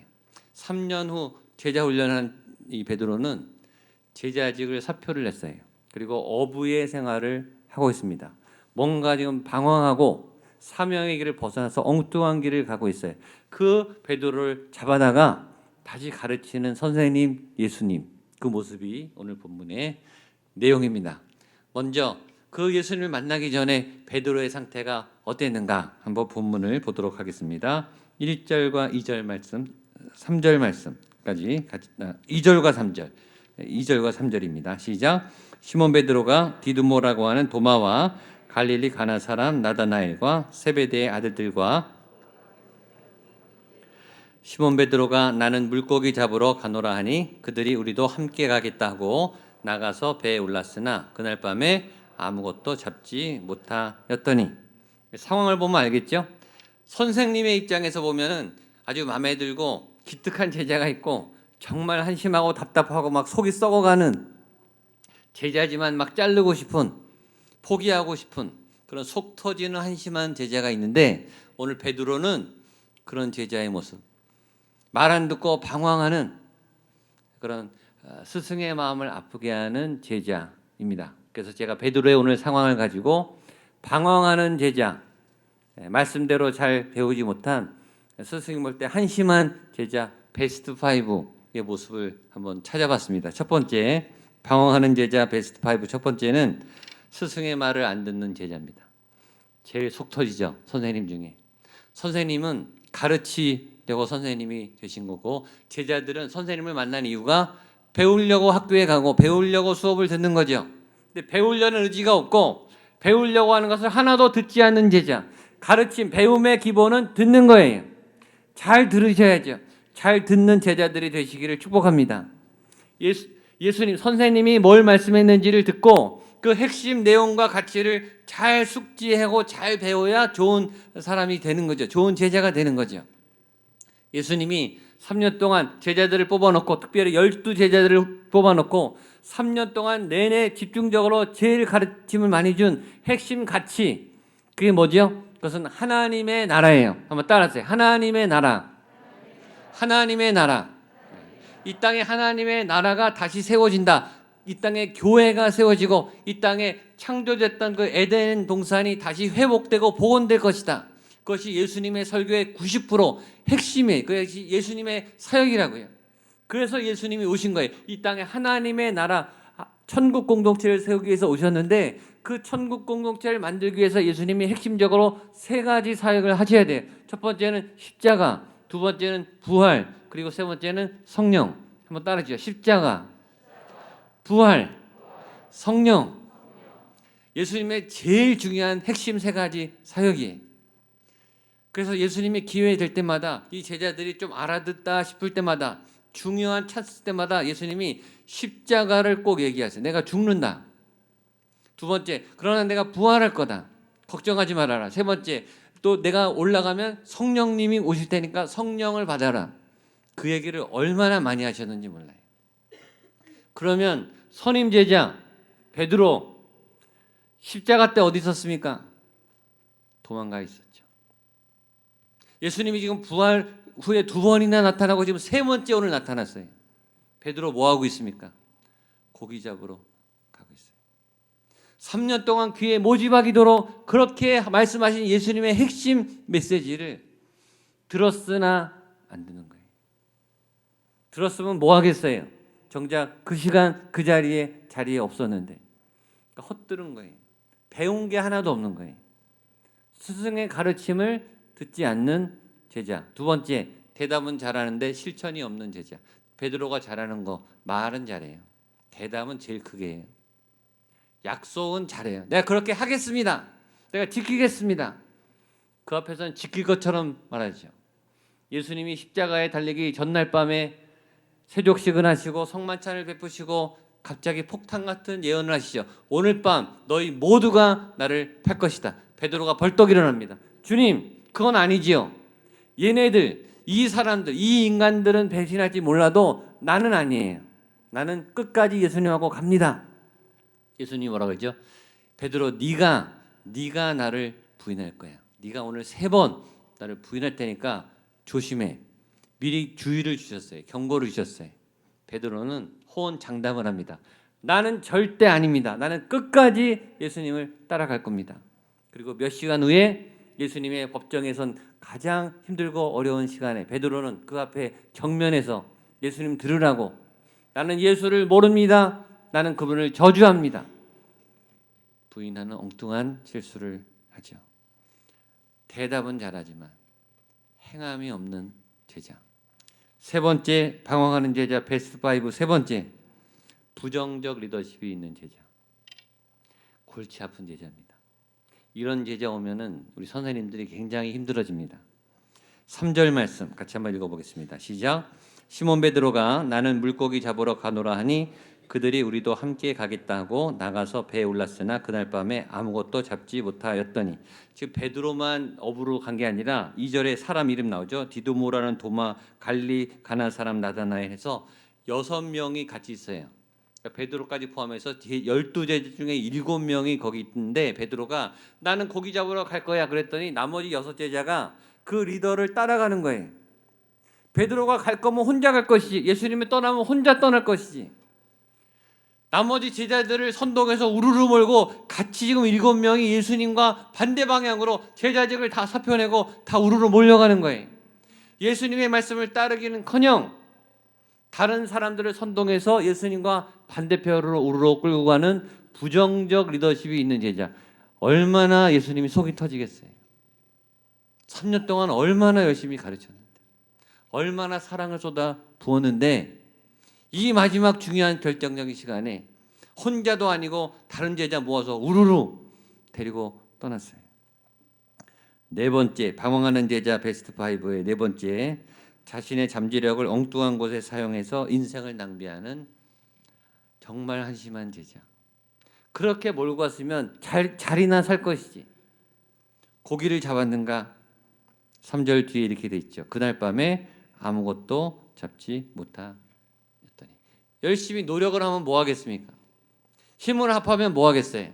3년 후 제자 훈련한 이 베드로는 제자직을 사표를 냈어요. 그리고 어부의 생활을 하고 있습니다. 뭔가 지금 방황하고 사명의 길을 벗어나서 엉뚱한 길을 가고 있어요. 그 베드로를 잡아다가 다시 가르치는 선생님 예수님, 그 모습이 오늘 본문의 내용입니다. 먼저 그 예수님을 만나기 전에 베드로의 상태가 어땠는가 한번 본문을 보도록 하겠습니다. 1절과 2절 말씀, 3절 말씀까지 2절과 3절, 2절과 3절입니다. 시작. 시몬 베드로가 디두모라고 하는 도마와 갈릴리 가나 사람 나다나엘과 세베대의 아들들과 시몬 베드로가 나는 물고기 잡으러 가노라 하니 그들이 우리도 함께 가겠다 하고 나가서 배에 올랐으나 그날 밤에 아무것도 잡지 못하였더니 상황을 보면 알겠죠? 선생님의 입장에서 보면은 아주 마음에 들고 기특한 제자가 있고 정말 한심하고 답답하고 막 속이 썩어가는 제자지만 막 자르고 싶은 포기하고 싶은 그런 속 터지는 한심한 제자가 있는데 오늘 베드로는 그런 제자의 모습, 말 안 듣고 방황하는 그런 스승의 마음을 아프게 하는 제자입니다. 그래서 제가 베드로의 오늘 상황을 가지고 방황하는 제자, 말씀대로 잘 배우지 못한 스승이 볼 때 한심한 제자 베스트 5의 모습을 한번 찾아봤습니다. 첫 번째, 방황하는 제자 베스트 5 첫 번째는 스승의 말을 안 듣는 제자입니다. 제일 속 터지죠. 선생님 중에. 선생님은 가르치려고 선생님이 되신 거고 제자들은 선생님을 만난 이유가 배우려고 학교에 가고 배우려고 수업을 듣는 거죠. 근데 배우려는 의지가 없고 배우려고 하는 것을 하나도 듣지 않는 제자. 가르침, 배움의 기본은 듣는 거예요. 잘 들으셔야죠. 잘 듣는 제자들이 되시기를 축복합니다. 예수님, 선생님이 뭘 말씀했는지를 듣고 그 핵심 내용과 가치를 잘 숙지하고 잘 배워야 좋은 사람이 되는 거죠. 좋은 제자가 되는 거죠. 예수님이 3년 동안 제자들을 뽑아놓고 특별히 12제자들을 뽑아놓고 3년 동안 내내 집중적으로 제일 가르침을 많이 준 핵심 가치, 그게 뭐죠? 그것은 하나님의 나라예요. 한번 따라하세요. 하나님의 나라. 하나님의 나라. 이 땅에 하나님의 나라가 다시 세워진다. 이 땅에 교회가 세워지고 이 땅에 창조됐던 그 에덴 동산이 다시 회복되고 복원될 것이다. 그것이 예수님의 설교의 90% 핵심이에요. 그것이 예수님의 사역이라고요. 그래서 예수님이 오신 거예요. 이 땅에 하나님의 나라, 천국 공동체를 세우기 위해서 오셨는데 그 천국 공동체를 만들기 위해서 예수님이 핵심적으로 3가지 사역을 하셔야 돼요. 첫 번째는 십자가, 두 번째는 부활, 그리고 세 번째는 성령. 한번 따라하시죠. 십자가, 부활, 성령. 예수님의 제일 중요한 핵심 3가지 사역이에요. 그래서 예수님이 기회 될 때마다 이 제자들이 좀 알아듣다 싶을 때마다 중요한 찬스 때마다 예수님이 십자가를 꼭 얘기하세요. 내가 죽는다. 두 번째, 그러나 내가 부활할 거다. 걱정하지 말아라. 세 번째, 또 내가 올라가면 성령님이 오실 테니까 성령을 받아라. 그 얘기를 얼마나 많이 하셨는지 몰라요. 그러면 선임 제자 베드로 십자가 때 어디 있었습니까? 도망가 있었죠. 예수님이 지금 부활 후에 2번이나 나타나고 지금 3번째 오늘 나타났어요. 베드로 뭐 하고 있습니까? 고기 잡으러 가고 있어요. 3년 동안 귀에 모집하기도록 그렇게 말씀하신 예수님의 핵심 메시지를 들었으나 안 듣는 거예요. 들었으면 뭐 하겠어요? 정작 그 시간 그 자리에 없었는데, 그러니까 헛들은 거예요. 배운 게 하나도 없는 거예요. 스승의 가르침을 듣지 않는 제자. 2번째, 대답은 잘하는데 실천이 없는 제자. 베드로가 잘하는 거 말은 잘해요. 대답은 제일 크게 해요. 약속은 잘해요. 내가 그렇게 하겠습니다. 내가 지키겠습니다. 그 앞에서는 지킬 것처럼 말하죠. 예수님이 십자가에 달리기 전날 밤에 세족식을 하시고 성만찬을 베푸시고 갑자기 폭탄 같은 예언을 하시죠. 오늘 밤 너희 모두가 나를 팔 것이다. 베드로가 벌떡 일어납니다. 주님, 그건 아니지요. 얘네들, 이 사람들, 이 인간들은 배신할지 몰라도 나는 아니에요. 나는 끝까지 예수님하고 갑니다. 예수님이 뭐라고 그러죠? 베드로, 네가 나를 부인할 거야. 네가 오늘 3번 나를 부인할 테니까 조심해. 미리 주의를 주셨어요. 경고를 주셨어요. 베드로는 호언장담을 합니다. 나는 절대 아닙니다. 나는 끝까지 예수님을 따라갈 겁니다. 그리고 몇 시간 후에 예수님의 법정에선 가장 힘들고 어려운 시간에 베드로는 그 앞에 경면에서 예수님 들으라고, 나는 예수를 모릅니다. 나는 그분을 저주합니다. 부인하는 엉뚱한 실수를 하죠. 대답은 잘하지만 행함이 없는 제자. 3번째, 방황하는 제자 베스트 5. 3번째, 부정적 리더십이 있는 제자. 골치 아픈 제자입니다. 이런 제자 오면은 우리 선생님들이 굉장히 힘들어집니다. 3절 말씀 같이 한번 읽어보겠습니다. 시작. 시몬 베드로가 나는 물고기 잡으러 가노라 하니 그들이 우리도 함께 가겠다 하고 나가서 배에 올랐으나 그날 밤에 아무것도 잡지 못하였더니, 지금 베드로만 어부로 간 게 아니라 2절에 사람 이름 나오죠. 디두모라는 도마, 갈리 가나 사람 나다나엘 해서 6명이 같이 있어요. 그러니까 베드로까지 포함해서 12제자 중에 7명이 거기 있는데, 베드로가 나는 고기 잡으러 갈 거야 그랬더니 나머지 6제자가 그 리더를 따라가는 거예요. 베드로가 갈 거면 혼자 갈 것이지, 예수님이 떠나면 혼자 떠날 것이지. 나머지 제자들을 선동해서 우르르 몰고 같이 지금 7명이 예수님과 반대 방향으로 제자직을 다 사표내고 다 우르르 몰려가는 거예요. 예수님의 말씀을 따르기는커녕 다른 사람들을 선동해서 예수님과 반대편으로 우르르 끌고 가는 부정적 리더십이 있는 제자. 얼마나 예수님이 속이 터지겠어요. 3년 동안 얼마나 열심히 가르쳤는데, 얼마나 사랑을 쏟아 부었는데, 이 마지막 중요한 결정적인 시간에 혼자도 아니고 다른 제자 모아서 우르르 데리고 떠났어요. 4번째, 방황하는 제자 베스트 5의 4번째, 자신의 잠재력을 엉뚱한 곳에 사용해서 인생을 낭비하는 정말 한심한 제자. 그렇게 몰고 갔으면 자리나 살 것이지. 고기를 잡았는가? 3절 뒤에 이렇게 돼 있죠. 그날 밤에 아무것도 잡지 못하. 열심히 노력을 하면 뭐 하겠습니까? 힘을 합하면 뭐 하겠어요?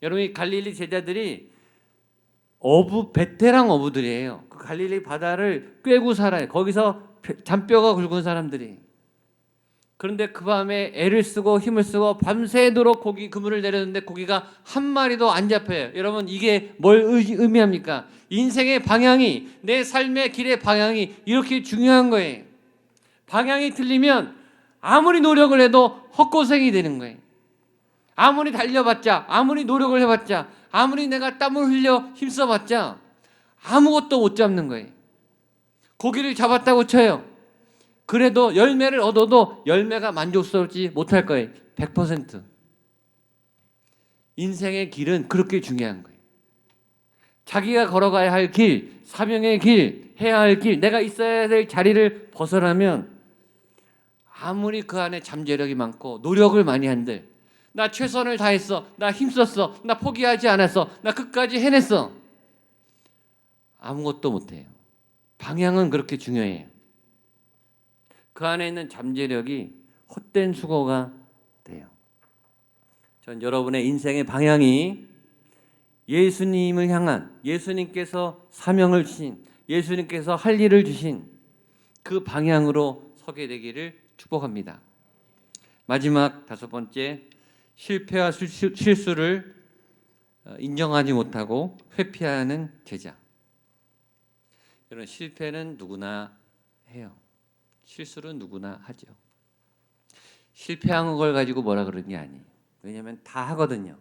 여러분, 이 갈릴리 제자들이 베테랑 어부들이에요. 그 갈릴리 바다를 꿰고 살아요. 거기서 잔뼈가 굵은 사람들이. 그런데 그 밤에 애를 쓰고 힘을 쓰고 밤새도록 그물을 내렸는데 고기가 한 마리도 안 잡혀요. 여러분, 이게 뭘 의미합니까? 인생의 방향이, 내 삶의 길의 방향이 이렇게 중요한 거예요. 방향이 틀리면 아무리 노력을 해도 헛고생이 되는 거예요. 아무리 달려봤자, 아무리 노력을 해봤자, 아무리 내가 땀을 흘려 힘써봤자 아무것도 못 잡는 거예요. 고기를 잡았다고 쳐요. 그래도 열매를 얻어도 열매가 만족스럽지 못할 거예요. 100%. 인생의 길은 그렇게 중요한 거예요. 자기가 걸어가야 할 길, 사명의 길, 해야 할 길, 내가 있어야 될 자리를 벗어나면 아무리 그 안에 잠재력이 많고 노력을 많이 한들, 나 최선을 다했어, 나 힘썼어, 나 포기하지 않았어, 나 끝까지 해냈어, 아무것도 못해요. 방향은 그렇게 중요해요. 그 안에 있는 잠재력이 헛된 수고가 돼요. 전 여러분의 인생의 방향이 예수님을 향한, 예수님께서 사명을 주신, 예수님께서 할 일을 주신 그 방향으로 서게 되기를 축복합니다. 마지막 5번째, 실패와 실수를 인정하지 못하고 회피하는 제자. 여러분, 실패는 누구나 해요. 실수는 누구나 하죠. 실패한 걸 가지고 뭐라 그러는 게 아니에요. 왜냐하면 다 하거든요.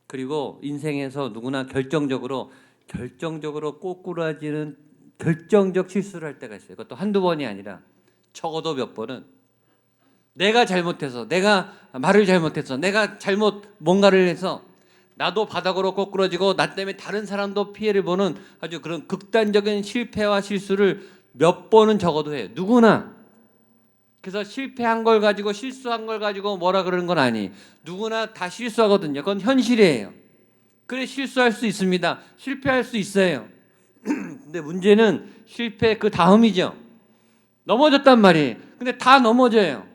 그리고 인생에서 누구나 결정적으로 꼬꾸라지는 결정적 실수를 할 때가 있어요. 그것도 한두 번이 아니라 적어도 몇 번은 내가 잘못해서, 내가 말을 잘못해서, 내가 잘못 뭔가를 해서 나도 바닥으로 꼬꾸라지고 나 때문에 다른 사람도 피해를 보는 아주 그런 극단적인 실패와 실수를 몇 번은 적어도 해요. 누구나. 그래서 실패한 걸 가지고, 실수한 걸 가지고 뭐라 그러는 건 아니. 누구나 다 실수하거든요. 그건 현실이에요. 그래, 실수할 수 있습니다. 실패할 수 있어요. 근데 문제는 실패 그 다음이죠. 넘어졌단 말이에요. 근데 다 넘어져요.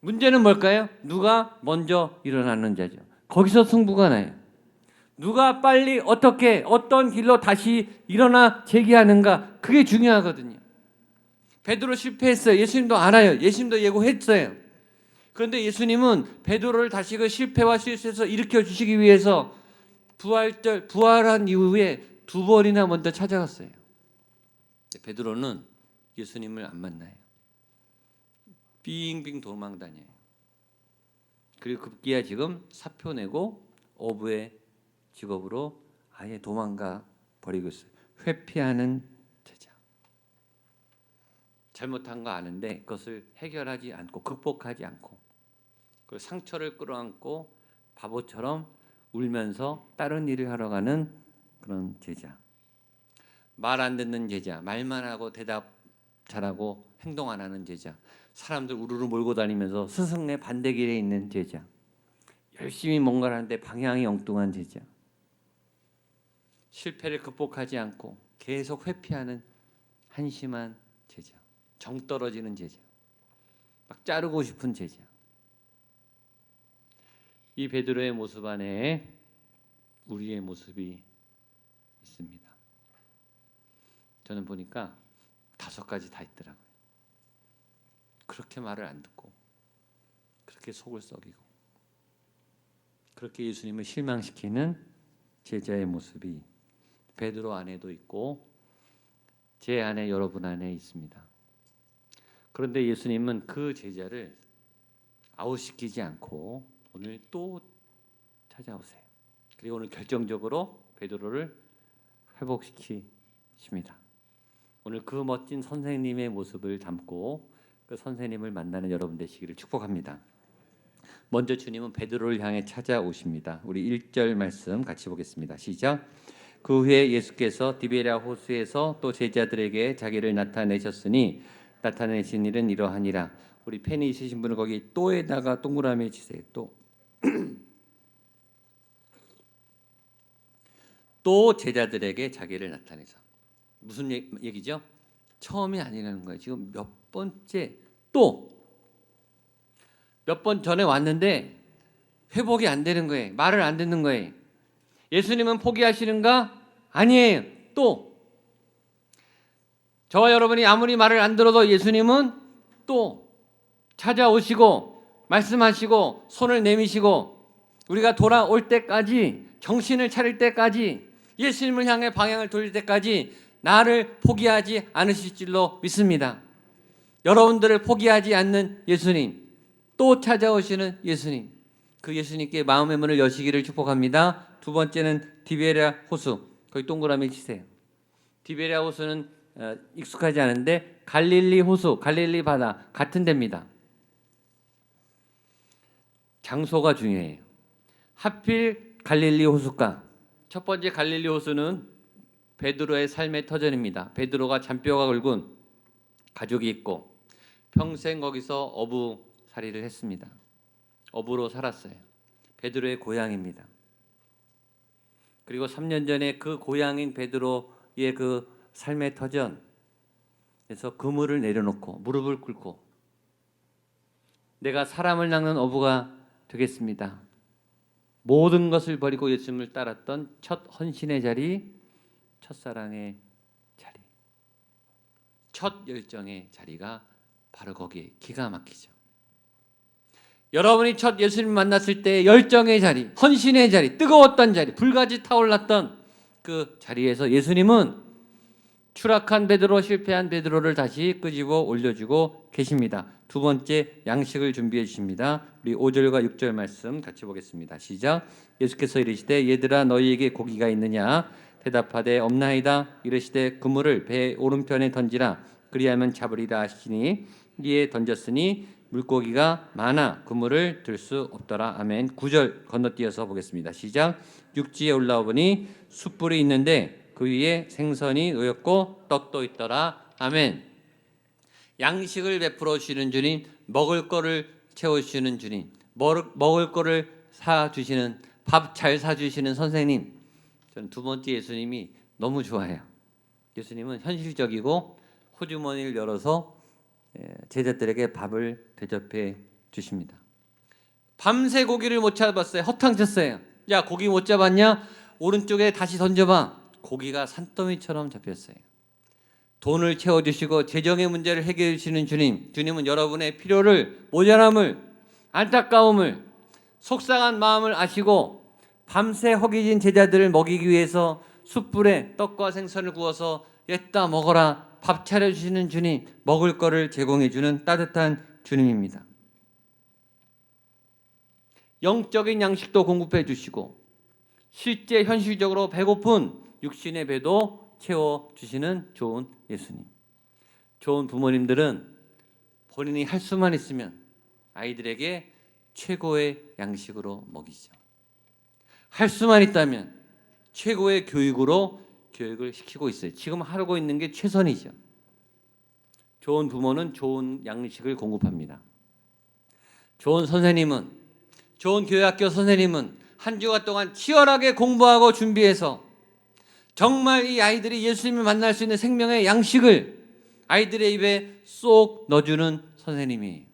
문제는 뭘까요? 누가 먼저 일어나는 자죠. 거기서 승부가 나요. 누가 빨리 어떻게 어떤 길로 다시 일어나 재기하는가, 그게 중요하거든요. 베드로 실패했어요. 예수님도 알아요. 예수님도 예고했어요. 그런데 예수님은 베드로를 다시 그 실패와 실수에서 일으켜 주시기 위해서 부활한 이후에 2번이나 먼저 찾아갔어요. 베드로는 예수님을 안 만나요. 빙빙 도망 다녀요. 그리고 급기야 지금 사표 내고 어부의 직업으로 아예 도망가 버리고 있어요. 회피하는 제자. 잘못한 거 아는데 그것을 해결하지 않고, 극복하지 않고, 그 상처를 끌어안고 바보처럼 울면서 다른 일을 하러 가는 그런 제자. 말 안 듣는 제자. 말만 하고 대답 잘하고 행동 안 하는 제자. 사람들 우르르 몰고 다니면서 스승의 반대길에 있는 제자. 열심히 뭔가를 하는데 방향이 엉뚱한 제자. 실패를 극복하지 않고 계속 회피하는 한심한 제자. 정 떨어지는 제자. 막 자르고 싶은 제자. 이 베드로의 모습 안에 우리의 모습이 있습니다. 저는 보니까 5가지 다 있더라고요. 그렇게 말을 안 듣고, 그렇게 속을 썩이고, 그렇게 예수님을 실망시키는 제자의 모습이 베드로 안에도 있고 제 안에, 여러분 안에 있습니다. 그런데 예수님은 그 제자를 아웃시키지 않고 오늘 또 찾아오세요. 그리고 오늘 결정적으로 베드로를 회복시키십니다. 오늘 그 멋진 선생님의 모습을 담고 그 선생님을 만나는 여러분 되시기를 축복합니다. 먼저 주님은 베드로를 향해 찾아오십니다. 우리 1절 말씀 같이 보겠습니다. 시작. 그 후에 예수께서 디베랴 호수에서 또 제자들에게 자기를 나타내셨으니 나타내신 일은 이러하니라. 우리 펜이 있으신 분은 거기 또에다가 동그라미 치세요. 또 제자들에게 자기를 나타내서. 무슨 얘기죠? 처음이 아니라는 거예요. 지금 몇 번째 또 몇 번 전에 왔는데 회복이 안 되는 거예요. 말을 안 듣는 거예요. 예수님은 포기하시는가? 아니에요. 또 저와 여러분이 아무리 말을 안 들어도 예수님은 또 찾아오시고 말씀하시고 손을 내미시고 우리가 돌아올 때까지, 정신을 차릴 때까지, 예수님을 향해 방향을 돌릴 때까지 나를 포기하지 않으실 줄로 믿습니다. 여러분들을 포기하지 않는 예수님, 또 찾아오시는 예수님, 그 예수님께 마음의 문을 여시기를 축복합니다. 2번째는 디베랴 호수, 거기 동그라미 치세요. 디베랴 호수는 익숙하지 않은데 갈릴리 호수, 갈릴리 바다 같은 데입니다. 장소가 중요해요. 하필 갈릴리 호수가. 첫 번째 갈릴리 호수는 베드로의 삶의 터전입니다. 베드로가 잔뼈가 굵은 가족이 있고 평생 거기서 어부살이를 했습니다. 어부로 살았어요. 베드로의 고향입니다. 그리고 3년 전에 그 고향인 베드로의 그 삶의 터전에서 그물을 내려놓고 무릎을 꿇고 내가 사람을 낚는 어부가 되겠습니다. 모든 것을 버리고 예수님을 따랐던 첫 헌신의 자리, 첫사랑의 자리. 첫 열정의 자리가 바로 거기에 기가 막히죠. 여러분이 첫 예수님 만났을 때 열정의 자리, 헌신의 자리, 뜨거웠던 자리, 불같이 타올랐던 그 자리에서 예수님은 추락한 베드로, 실패한 베드로를 다시 끄집어 올려주고 계십니다. 두 번째 양식을 준비해 주십니다. 우리 5절과 6절 말씀 같이 보겠습니다. 시작. 예수께서 이르시되 얘들아 너희에게 고기가 있느냐? 대답하되 없나이다. 이르시되 그물을 배 오른편에 던지라. 그리하면 잡으리라 하시니 이에 던졌으니 물고기가 많아 그물을 들 수 없더라. 아멘. 9절 건너뛰어서 보겠습니다. 시작. 육지에 올라와 보니 숯불이 있는데 그 위에 생선이 놓였고 떡도 있더라. 아멘. 양식을 베풀어 주시는 주님, 먹을 거를 채워 주시는 주님, 먹을 거를 사 주시는, 밥 잘 사 주시는 선생님. 저는 두 번째 예수님이 너무 좋아해요. 예수님은 현실적이고 호주머니를 열어서 제자들에게 밥을 대접해 주십니다. 밤새 고기를 못 잡았어요. 허탕쳤어요. 야, 고기 못 잡았냐? 오른쪽에 다시 던져봐. 고기가 산더미처럼 잡혔어요. 돈을 채워주시고 재정의 문제를 해결해 주시는 주님. 주님은 여러분의 필요를, 모자람을, 안타까움을, 속상한 마음을 아시고 밤새 허기진 제자들을 먹이기 위해서 숯불에 떡과 생선을 구워서 옛다 먹어라. 밥 차려주시는 주님, 먹을 거를 제공해주는 따뜻한 주님입니다. 영적인 양식도 공급해 주시고 실제 현실적으로 배고픈 육신의 배도 채워주시는 좋은 예수님. 좋은 부모님들은 본인이 할 수만 있으면 아이들에게 최고의 양식으로 먹이죠. 할 수만 있다면 최고의 교육으로 교육을 시키고 있어요. 지금 하고 있는 게 최선이죠. 좋은 부모는 좋은 양식을 공급합니다. 좋은 선생님은, 좋은 교회학교 선생님은 한 주간 동안 치열하게 공부하고 준비해서 정말 이 아이들이 예수님을 만날 수 있는 생명의 양식을 아이들의 입에 쏙 넣어주는 선생님이에요.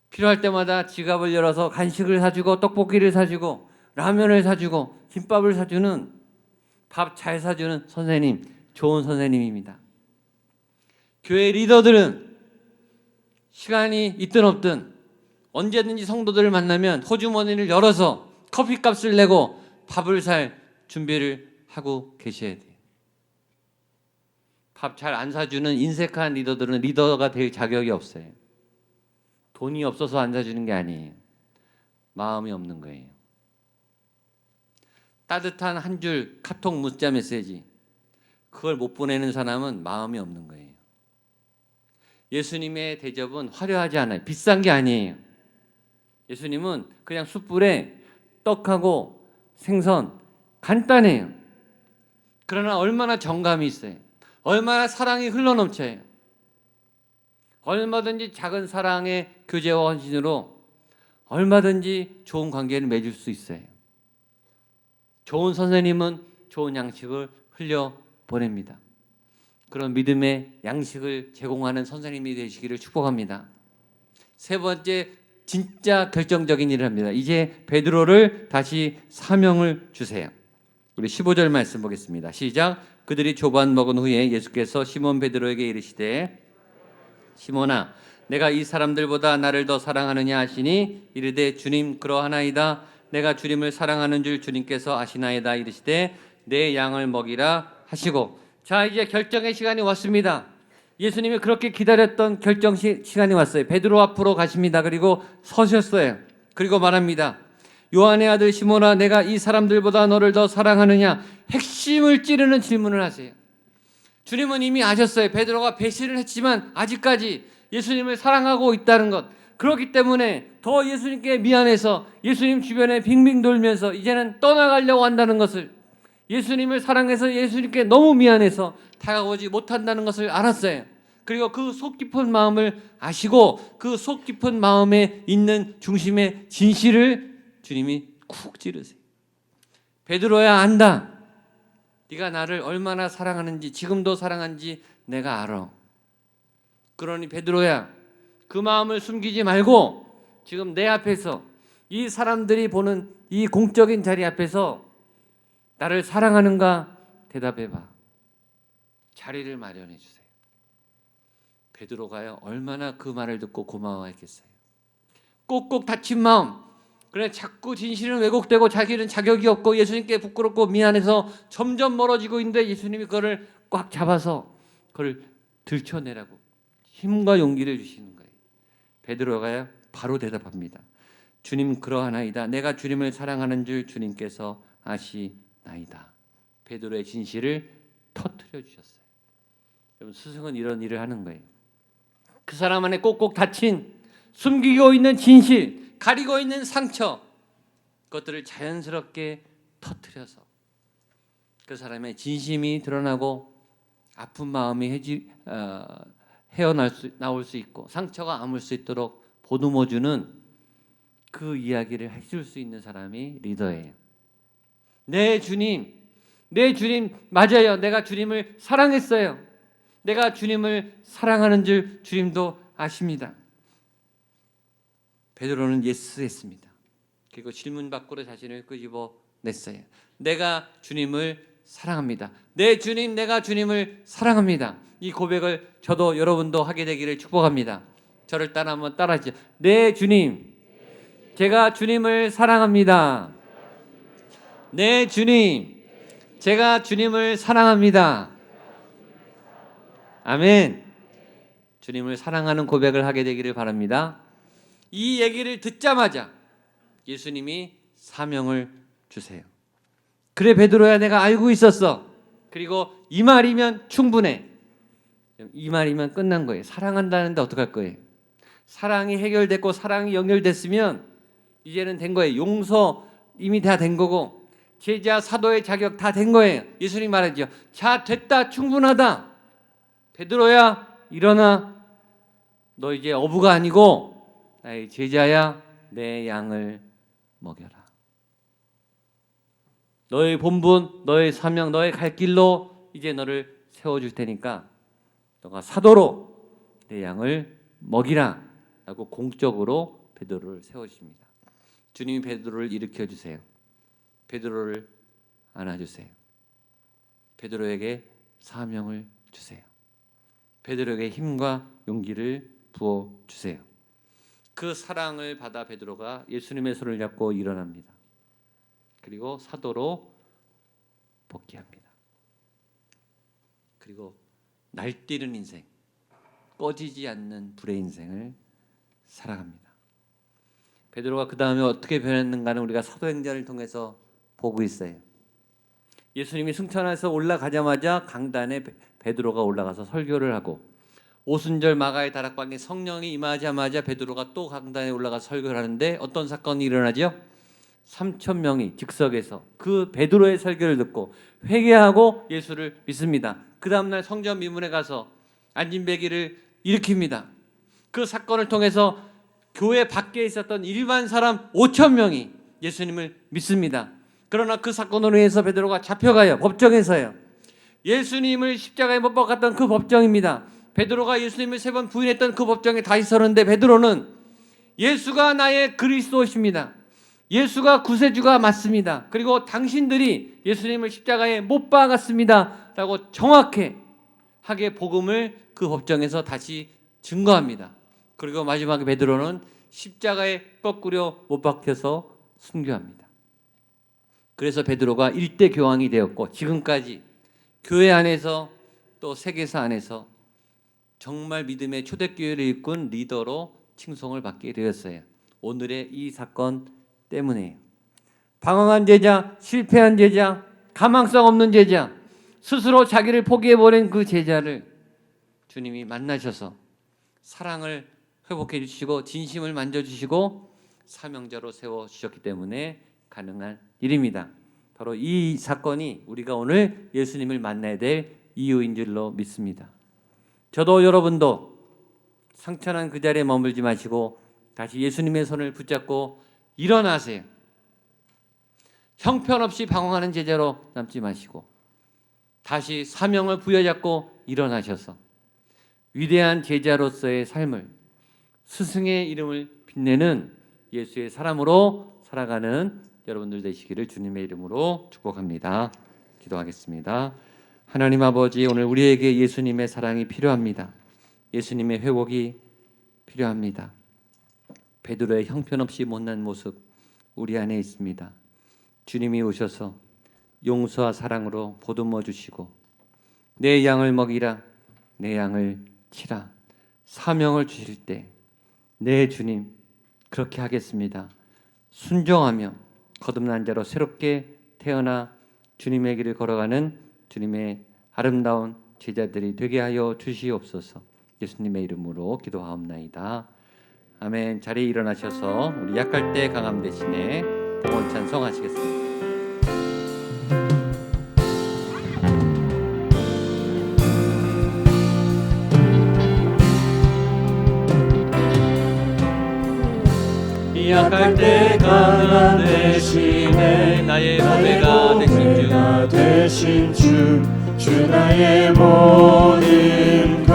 필요할 때마다 지갑을 열어서 간식을 사주고 떡볶이를 사주고 라면을 사주고 김밥을 사주는, 밥 잘 사주는 선생님, 좋은 선생님입니다. 교회 리더들은 시간이 있든 없든 언제든지 성도들을 만나면 호주머니를 열어서 커피값을 내고 밥을 살 준비를 하고 계셔야 돼요. 밥 잘 안 사주는 인색한 리더들은 리더가 될 자격이 없어요. 돈이 없어서 안 사주는 게 아니에요. 마음이 없는 거예요. 따뜻한 한 줄 카톡 문자 메시지, 그걸 못 보내는 사람은 마음이 없는 거예요. 예수님의 대접은 화려하지 않아요. 비싼 게 아니에요. 예수님은 그냥 숯불에 떡하고 생선, 간단해요. 그러나 얼마나 정감이 있어요. 얼마나 사랑이 흘러넘쳐요. 얼마든지 작은 사랑의 교제와 헌신으로 얼마든지 좋은 관계를 맺을 수 있어요. 좋은 선생님은 좋은 양식을 흘려보냅니다. 그런 믿음의 양식을 제공하는 선생님이 되시기를 축복합니다. 세 번째, 진짜 결정적인 일을 합니다. 이제 베드로를 다시 사명을 주세요. 우리 15절 말씀 보겠습니다. 시작. 그들이 조반 먹은 후에 예수께서 시몬 베드로에게 이르시되 시몬아 내가 이 사람들보다 나를 더 사랑하느냐 하시니 이르되 주님 그러하나이다. 내가 주님을 사랑하는 줄 주님께서 아시나이다. 이르시되 내 양을 먹이라 하시고. 자, 이제 결정의 시간이 왔습니다. 예수님이 그렇게 기다렸던 결정 시간이 왔어요. 베드로 앞으로 가십니다. 그리고 서셨어요. 그리고 말합니다. 요한의 아들 시몬아 내가 이 사람들보다 너를 더 사랑하느냐. 핵심을 찌르는 질문을 하세요. 주님은 이미 아셨어요. 베드로가 배신을 했지만 아직까지 예수님을 사랑하고 있다는 것. 그렇기 때문에 더 예수님께 미안해서 예수님 주변에 빙빙 돌면서 이제는 떠나가려고 한다는 것을, 예수님을 사랑해서 예수님께 너무 미안해서 다가오지 못한다는 것을 알았어요. 그리고 그 속 깊은 마음을 아시고 그 속 깊은 마음에 있는 중심의 진실을 주님이 쿡 찌르세요. 베드로야 안다. 네가 나를 얼마나 사랑하는지, 지금도 사랑하는지 내가 알아. 그러니 베드로야 그 마음을 숨기지 말고 지금 내 앞에서, 이 사람들이 보는 이 공적인 자리 앞에서 나를 사랑하는가 대답해봐. 자리를 마련해 주세요. 베드로가요 얼마나 그 말을 듣고 고마워했겠어요. 꼭꼭 닫힌 마음, 그래 자꾸 진실은 왜곡되고 자기는 자격이 없고 예수님께 부끄럽고 미안해서 점점 멀어지고 있는데 예수님이 그거를 꽉 잡아서 그걸 들춰내라고 힘과 용기를 주시는 거예요. 베드로가요 바로 대답합니다. 주님 그러하나이다. 내가 주님을 사랑하는 줄 주님께서 아시나이다. 베드로의 진실을 터뜨려 주셨어요. 여러분 스승은 이런 일을 하는 거예요. 그 사람 안에 꼭꼭 닫힌 숨기고 있는 진실, 가리고 있는 상처, 그것들을 자연스럽게 터뜨려서 그 사람의 진심이 드러나고 아픈 마음이 나올 수 있고 상처가 아물 수 있도록 보듬어주는 그 이야기를 해줄 수 있는 사람이 리더예요. 네 주님 맞아요. 내가 주님을 사랑했어요. 내가 주님을 사랑하는 줄 주님도 아십니다. 베드로는 예스했습니다. 그리고 질문 밖으로 자신을 끄집어냈어요. 내가 주님을 사랑합니다. 네 주님, 내가 주님을 사랑합니다. 이 고백을 저도 여러분도 하게 되기를 축복합니다. 저를 따라 한번 따라하시죠. 네 주님, 제가 주님을 사랑합니다. 네 주님, 제가 주님을 사랑합니다. 아멘. 주님을 사랑하는 고백을 하게 되기를 바랍니다. 이 얘기를 듣자마자 예수님이 사명을 주세요. 그래 베드로야, 내가 알고 있었어. 그리고 이 말이면 충분해. 이 말이면 끝난 거예요. 사랑한다는데 어떡할 거예요? 사랑이 해결됐고 사랑이 연결됐으면 이제는 된 거예요. 용서 이미 다 된 거고 제자 사도의 자격 다 된 거예요. 예수님 말하죠. 자, 됐다, 충분하다. 베드로야, 일어나. 너 이제 어부가 아니고 나의 제자야. 내 양을 먹여라. 너의 본분, 너의 사명, 너의 갈 길로 이제 너를 세워줄 테니까 너가 사도로 내 양을 먹이라 라고 공적으로 베드로를 세워주십니다. 주님이 베드로를 일으켜주세요. 베드로를 안아주세요. 베드로에게 사명을 주세요. 베드로에게 힘과 용기를 부어주세요. 그 사랑을 받아 베드로가 예수님의 손을 잡고 일어납니다. 그리고 사도로 복귀합니다. 그리고 날뛰는 인생, 꺼지지 않는 불의 인생을 살아갑니다. 베드로가 그 다음에 어떻게 변했는가는 우리가 사도행전을 통해서 보고 있어요. 예수님이 승천해서 올라가자마자 강단에 베드로가 올라가서 설교를 하고 오순절 마가의 다락방에 성령이 임하자마자 베드로가 또 강단에 올라가서 설교를 하는데 어떤 사건이 일어나죠? 3,000명이 즉석에서 그 베드로의 설교를 듣고 회개하고 예수를 믿습니다. 그 다음날 성전 미문에 가서 안진배기를 일으킵니다. 그 사건을 통해서 교회 밖에 있었던 일반 사람 5,000명이 예수님을 믿습니다. 그러나 그 사건으로 인해서 베드로가 잡혀가요. 법정에서요. 예수님을 십자가에 못 박았던 그 법정입니다. 베드로가 예수님을 3번 부인했던 그 법정에 다시 서는데 베드로는 예수가 나의 그리스도십니다. 예수가 구세주가 맞습니다. 그리고 당신들이 예수님을 십자가에 못 박았습니다 라고 정확하게 복음을 그 법정에서 다시 증거합니다. 그리고 마지막에 베드로는 십자가에 거꾸로 못 박혀서 순교합니다. 그래서 베드로가 일대 교황이 되었고 지금까지 교회 안에서 또 세계사 안에서 정말 믿음의 초대교회를 이끈 리더로 칭송을 받게 되었어요. 오늘의 이 사건 때문에요. 방황한 제자, 실패한 제자, 가망성 없는 제자, 스스로 자기를 포기해버린 그 제자를 주님이 만나셔서 사랑을 회복해 주시고 진심을 만져주시고 사명자로 세워주셨기 때문에 가능한 일입니다. 바로 이 사건이 우리가 오늘 예수님을 만나야 될 이유인 줄로 믿습니다. 저도 여러분도 상처난 그 자리에 머물지 마시고 다시 예수님의 손을 붙잡고 일어나세요. 형편없이 방황하는 제자로 남지 마시고 다시 사명을 부여잡고 일어나셔서 위대한 제자로서의 삶을 스승의 이름을 빛내는 예수의 사람으로 살아가는 여러분들 되시기를 주님의 이름으로 축복합니다. 기도하겠습니다. 하나님 아버지, 오늘 우리에게 예수님의 사랑이 필요합니다. 예수님의 회복이 필요합니다. 베드로의 형편없이 못난 모습 우리 안에 있습니다. 주님이 오셔서 용서와 사랑으로 보듬어 주시고 내 양을 먹이라, 내 양을 치라 사명을 주실 때 네 주님 그렇게 하겠습니다. 순종하며 거듭난 자로 새롭게 태어나 주님의 길을 걸어가는 주님의 아름다운 제자들이 되게 하여 주시옵소서. 예수님의 이름으로 기도하옵나이다. 아멘. 자리에 일어나셔서 우리 약할 때 강함 대신에 봉헌 찬송 하시겠습니다. 약할 때 강함 대신에 나의 보배가 되신 주, 주 나의 모든 것,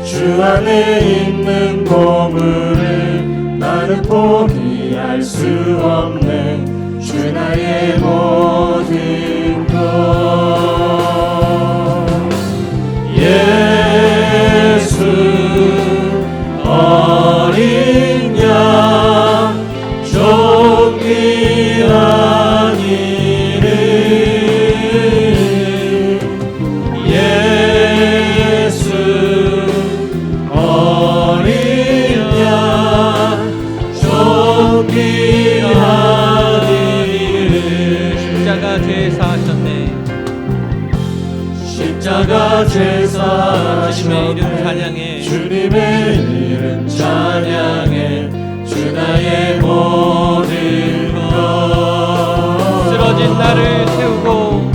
주 안에 있는 보물을 나는 포기할 수 없네. 주 나의 모든 것, 예수 어린 양 존귀한 이름, 예수 어린 양 존귀한 이름. 십자가 죄 사하셨네. 십자가 죄 사하셨네. 주님의 이름 찬양해. 주님의 이름 찬양해. 주 나의 모든 것, 쓰러진 나를 세우고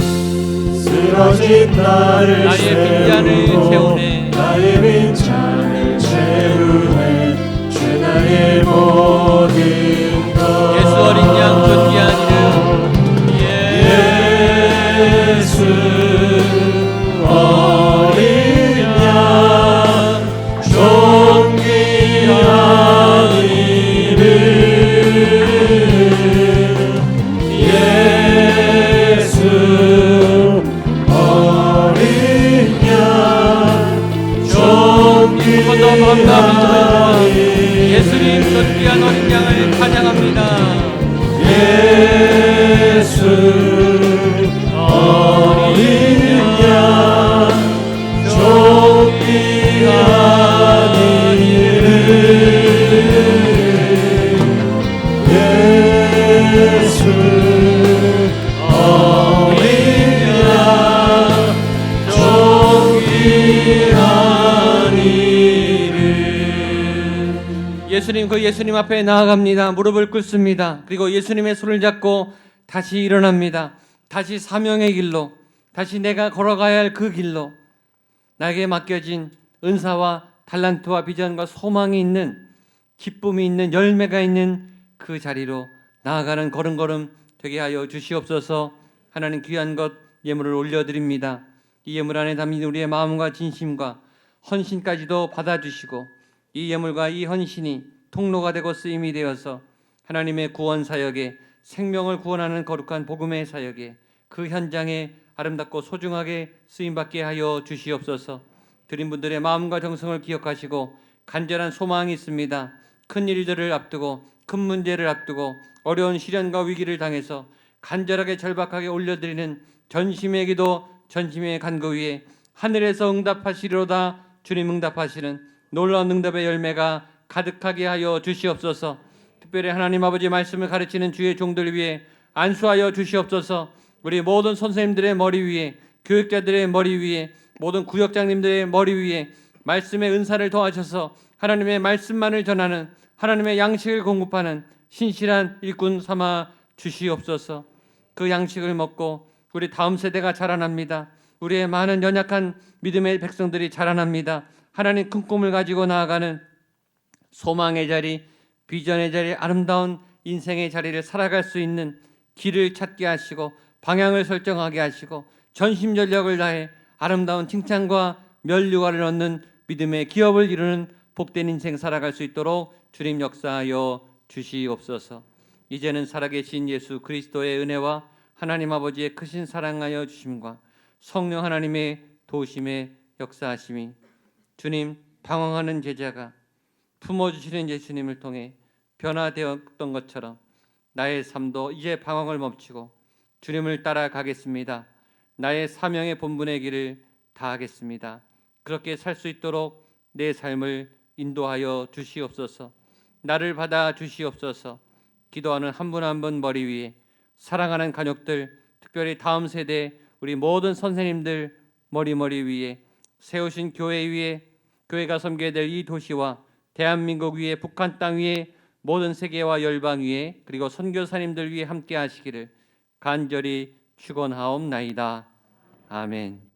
쓰러진 나를 나의 빈잔을 채우네. 나의 빈잔을 채우네. 주 나의 모든 것, 예수 어린 양 존귀한 이름, 예수 어린 양 존귀한 이름, 예수 어린 양 존귀한 예수님 존귀한 어린 양을 찬양합니다. 예수 어린 양 존귀한 이름, 예수 어린 양 존귀한 이름. 예수님, 그 예수님 앞에 나아갑니다. 무릎을 꿇습니다. 그리고 예수님의 손을 잡고 다시 일어납니다. 다시 사명의 길로, 다시 내가 걸어가야 할 그 길로, 나에게 맡겨진 은사와 달란트와 비전과 소망이 있는, 기쁨이 있는, 열매가 있는 그 자리로 나아가는 걸음걸음 되게 하여 주시옵소서. 하나님, 귀한 것 예물을 올려드립니다. 이 예물 안에 담긴 우리의 마음과 진심과 헌신까지도 받아주시고 이 예물과 이 헌신이 통로가 되고 쓰임이 되어서 하나님의 구원 사역에, 생명을 구원하는 거룩한 복음의 사역에, 그 현장에 아름답고 소중하게 쓰임받게 하여 주시옵소서. 드린 분들의 마음과 정성을 기억하시고 간절한 소망이 있습니다. 큰 일들을 앞두고, 큰 문제를 앞두고, 어려운 시련과 위기를 당해서 간절하게 절박하게 올려드리는 전심의 기도, 전심의 간구 위에 하늘에서 응답하시리로다. 주님 응답하시는 놀라운 응답의 열매가 가득하게 하여 주시옵소서. 특별히 하나님 아버지 말씀을 가르치는 주의 종들 위해 안수하여 주시옵소서. 우리 모든 선생님들의 머리 위에, 교육자들의 머리 위에, 모든 구역장님들의 머리 위에 말씀의 은사를 더하셔서 하나님의 말씀만을 전하는, 하나님의 양식을 공급하는 신실한 일꾼 삼아 주시옵소서. 그 양식을 먹고 우리 다음 세대가 자라납니다. 우리의 많은 연약한 믿음의 백성들이 자라납니다. 하나님 큰 꿈을 가지고 나아가는 소망의 자리, 비전의 자리, 아름다운 인생의 자리를 살아갈 수 있는 길을 찾게 하시고 방향을 설정하게 하시고 전심전력을 다해 아름다운 칭찬과 면류관을 얻는 믿음의 기업을 이루는 복된 인생 살아갈 수 있도록 주님 역사하여 주시옵소서. 이제는 살아계신 예수 그리스도의 은혜와 하나님 아버지의 크신 사랑하여 주심과 성령 하나님의 도우심에 역사하심이 주님 방황하는 제자가 품어주시는 예수님을 통해 변화되었던 것처럼 나의 삶도 이제 방황을 멈추고 주님을 따라가겠습니다. 나의 사명의 본분의 길을 다하겠습니다. 그렇게 살 수 있도록 내 삶을 인도하여 주시옵소서. 나를 받아 주시옵소서. 기도하는 한 분 한 분 머리 위에 사랑하는 가족들, 특별히 다음 세대 우리 모든 선생님들 머리 위에 세우신 교회 위에 교회가 섬겨야 될 이 도시와 대한민국 위에 북한 땅 위에 모든 세계와 열방 위에 그리고 선교사님들 위에 함께 하시기를 간절히 축원하옵나이다. 아멘.